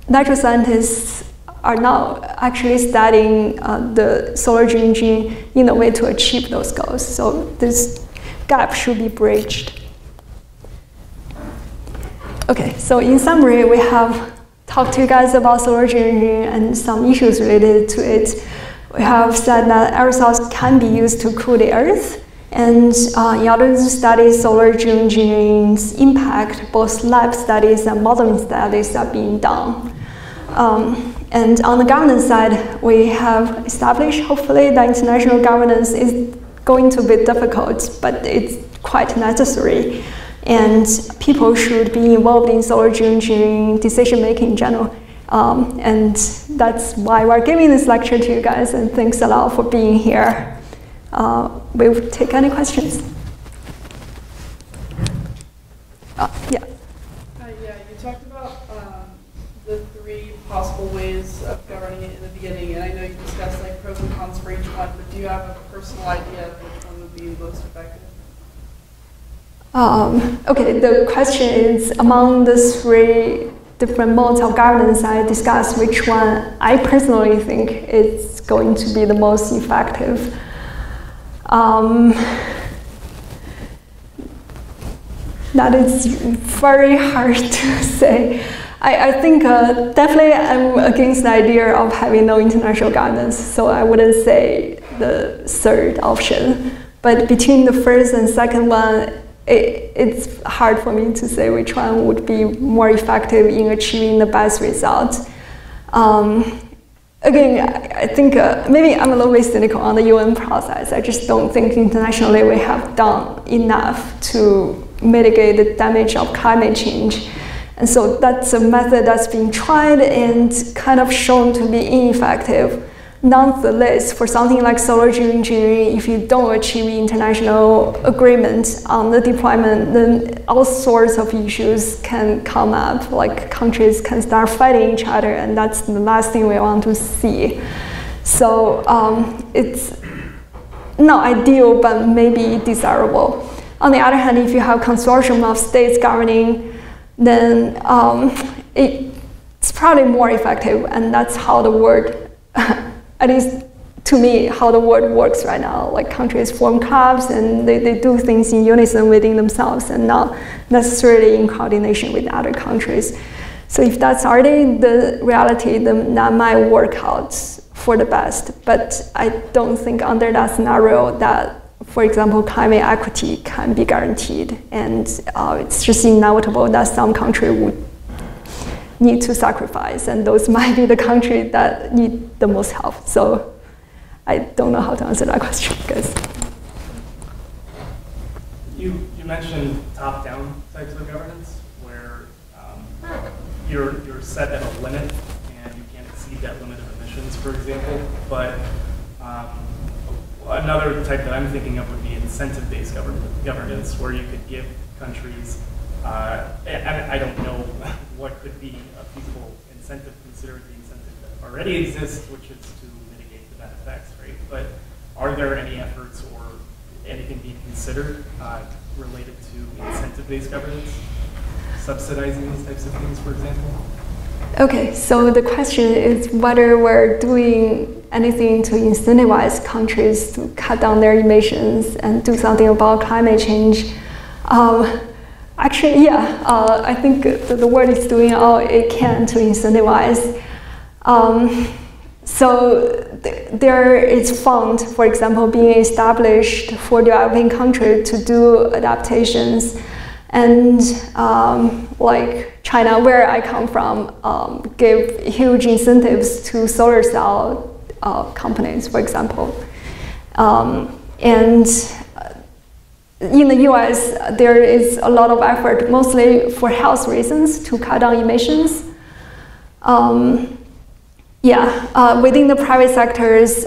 natural scientists are now actually studying the solar geoengineering in a way to achieve those goals. So this gap should be bridged. Okay, so in summary, we have talked to you guys about solar geoengineering and some issues related to it. We have said that aerosols can be used to cool the Earth, and in order to study solar geoengineering's impact, both lab studies and modeling studies are being done. And on the governance side, we have established, hopefully, that international governance is going to be difficult, but it's quite necessary. And people should be involved in solar geoengineering decision-making in general. And that's why we're giving this lecture to you guys, and thanks a lot for being here. We'll take any questions. Yeah, you talked about the three possible ways of governing it in the beginning, and I know you discussed like pros and cons for each one, but do you have a personal idea of which one would be most effective? Okay, the question is, among the three different modes of governance I discussed, which one I personally think is going to be the most effective. That is very hard to say. I think definitely I'm against the idea of having no international governance, so I wouldn't say the third option. But between the first and second one, it's hard for me to say which one would be more effective in achieving the best result. Again, I think maybe I'm a little bit cynical on the UN process. I just don't think internationally we have done enough to mitigate the damage of climate change. And so that's a method that's been tried and kind of shown to be ineffective. Nonetheless, for something like solar geoengineering, if you don't achieve international agreement on the deployment, then all sorts of issues can come up, like countries can start fighting each other, and that's the last thing we want to see. So it's not ideal, but maybe desirable. On the other hand, if you have a consortium of states governing, then it's probably more effective, and that's how the world at least to me, how the world works right now. Like countries form clubs and they do things in unison within themselves and not necessarily in coordination with other countries. So if that's already the reality, then that might work out for the best. But I don't think under that scenario that, for example, climate equity can be guaranteed. And it's just inevitable that some country would need to sacrifice, and those might be the countries that need the most help. So I don't know how to answer that question, guys. You mentioned top-down types of governance, where you're set at a limit and you can't exceed that limit of emissions, for example. But another type that I'm thinking of would be incentive-based governance, where you could give countries, I don't know what could be a feasible incentive considering the incentive that already exists, which is to mitigate the bad effects, right? But are there any efforts or anything being considered related to incentive-based governance, subsidizing these types of things, for example? Okay, so the question is whether we're doing anything to incentivize countries to cut down their emissions and do something about climate change. Actually, yeah, I think the world is doing all it can to incentivize. So there is fund, for example, being established for developing countries to do adaptations. And like China, where I come from, gave huge incentives to solar cell companies, for example. And in the US, there is a lot of effort, mostly for health reasons, to cut down emissions. Within the private sectors,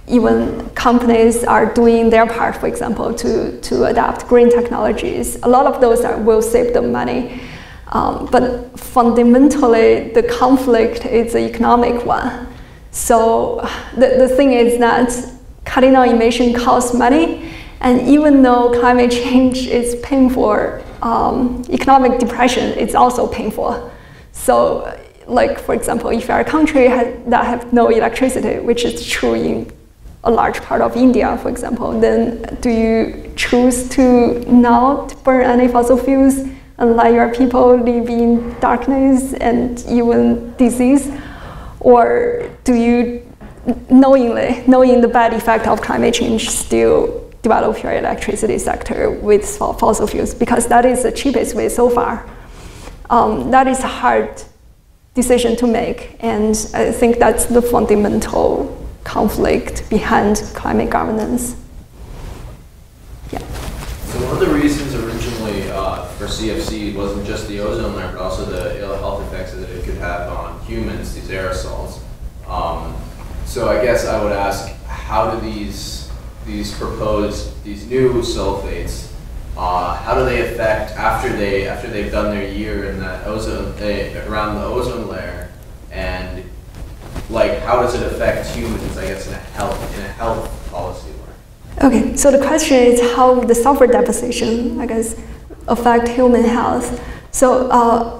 even companies are doing their part, for example, to adapt green technologies. A lot of those will save them money. But fundamentally, the conflict is an economic one. So the thing is that cutting down emission costs money. And even though climate change is painful, economic depression is also painful. So, like, for example, if you're a country that have no electricity, which is true in a large part of India, for example, then do you choose to not burn any fossil fuels and let your people live in darkness and even disease? Or do you, knowing the bad effect of climate change, still develop your electricity sector with fossil fuels, because that is the cheapest way so far? That is a hard decision to make, and I think that's the fundamental conflict behind climate governance. Yeah. So one of the reasons originally for CFC wasn't just the ozone layer, but also the ill health effects that it could have on humans, these aerosols. So I guess I would ask, how do these new sulfates, how do they affect after they've done their year in that ozone around the ozone layer? like, how does it affect humans, I guess, in a health policy way? Okay, so the question is how the sulfur deposition, I guess, affect human health. So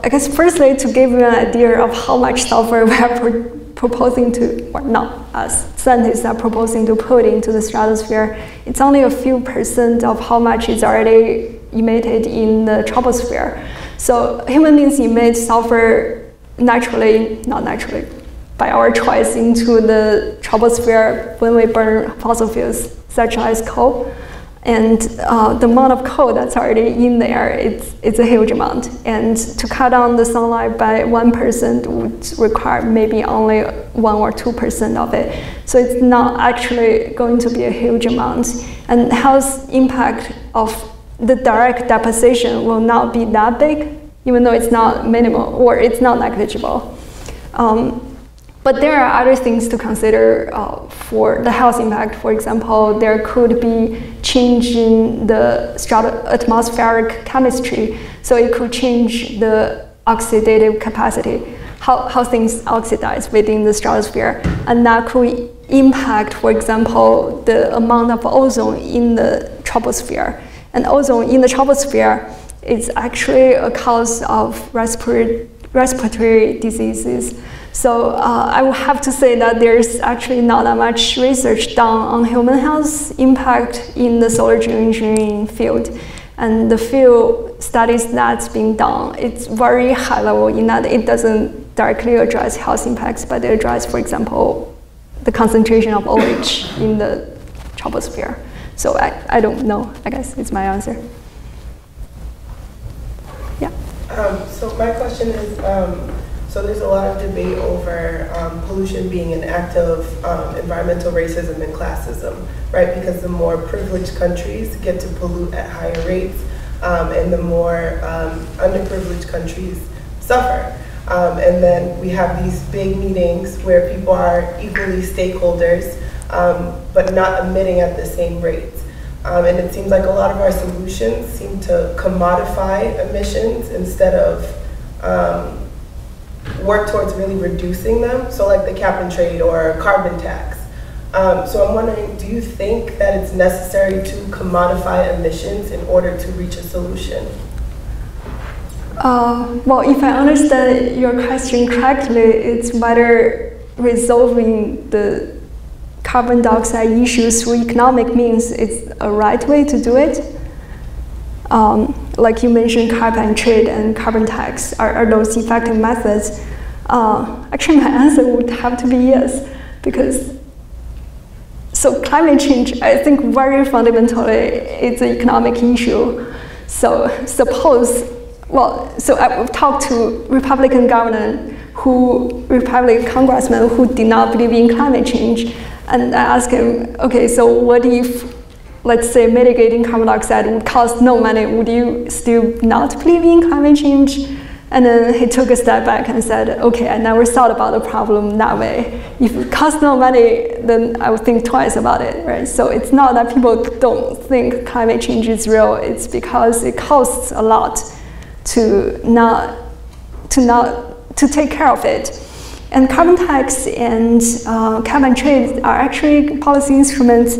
I guess firstly, to give you an idea of how much sulfur we are proposing to, or not us, scientists are proposing to put into the stratosphere, it's only a few % of how much is already emitted in the troposphere. So human beings emit sulfur naturally, not naturally, by our choice into the troposphere when we burn fossil fuels such as coal. And the amount of coal that's already in there, it's a huge amount. And to cut down the sunlight by 1% would require maybe only 1 or 2% of it. So it's not actually going to be a huge amount. And health impact of the direct deposition will not be that big, even though it's not minimal or it's not negligible. But there are other things to consider for the health impact. For example, there could be change in the atmospheric chemistry. So it could change the oxidative capacity, how things oxidize within the stratosphere. And that could impact, for example, the amount of ozone in the troposphere. And ozone in the troposphere is actually a cause of respiratory diseases. So I would have to say that there's actually not that much research done on human health impact in the solar geoengineering field. And the few studies that's being done, it's very high level in that it doesn't directly address health impacts, but it addresses, for example, the concentration of OH in the troposphere. So I don't know, I guess it's my answer. Yeah. So my question is, so there's a lot of debate over pollution being an act of environmental racism and classism, right? Because the more privileged countries get to pollute at higher rates, and the more underprivileged countries suffer. And then we have these big meetings where people are equally stakeholders, but not emitting at the same rates. And it seems like a lot of our solutions seem to commodify emissions instead of work towards really reducing them, so like the cap and trade or carbon tax. So I'm wondering, do you think that it's necessary to commodify emissions in order to reach a solution? Well, if I understand your question correctly, it's whether resolving the carbon dioxide issues through economic means is a right way to do it. Like you mentioned, cap and trade and carbon tax are those effective methods. Actually, my answer would have to be yes, because so climate change, I think very fundamentally, it's an economic issue. So suppose, well, so I've talked to Republican congressmen who did not believe in climate change, and I asked him, okay, so what if, let's say, mitigating carbon dioxide would cost no money, would you still not believe in climate change? And then he took a step back and said, okay, I never thought about the problem that way. If it costs no money, then I would think twice about it, right? So it's not that people don't think climate change is real, it's because it costs a lot to take care of it. And carbon tax and cap and trade are actually policy instruments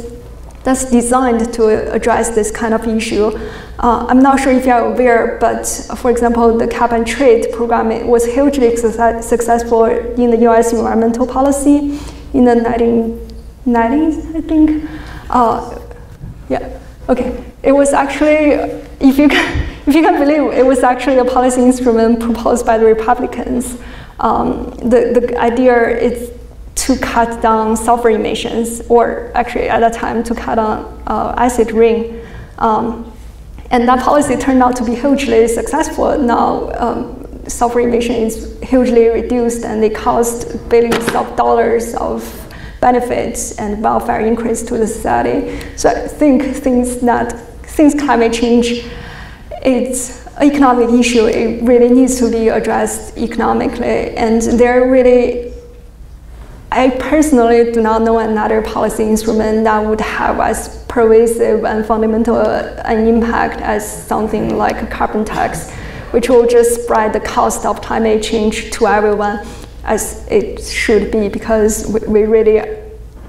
that's designed to address this kind of issue. I'm not sure if you're aware, but for example, the cap and trade program was hugely successful in the US environmental policy in the 1990s, I think. Yeah, okay. It was actually, if you can believe, it was actually a policy instrument proposed by the Republicans. The idea is to cut down sulfur emissions, or actually at that time to cut down acid rain. And that policy turned out to be hugely successful. Now sulfur emission is hugely reduced, and it cost billions of dollars of benefits and welfare increase to the society. So I think since climate change is an economic issue, it really needs to be addressed economically. And I personally do not know another policy instrument that would have as pervasive and fundamental an impact as something like a carbon tax, which will just spread the cost of climate change to everyone. as it should be, because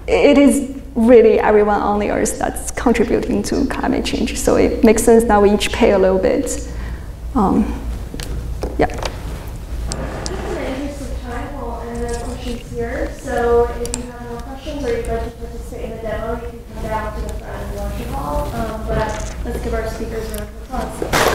it is really everyone on the Earth that's contributing to climate change. So it makes sense that we each pay a little bit. Yeah. In the interest of time, we'll end the questions here. So if you have more questions or you'd like to participate in the demo, you can come down to the front of the lecture hall. But let's give our speakers a round of applause.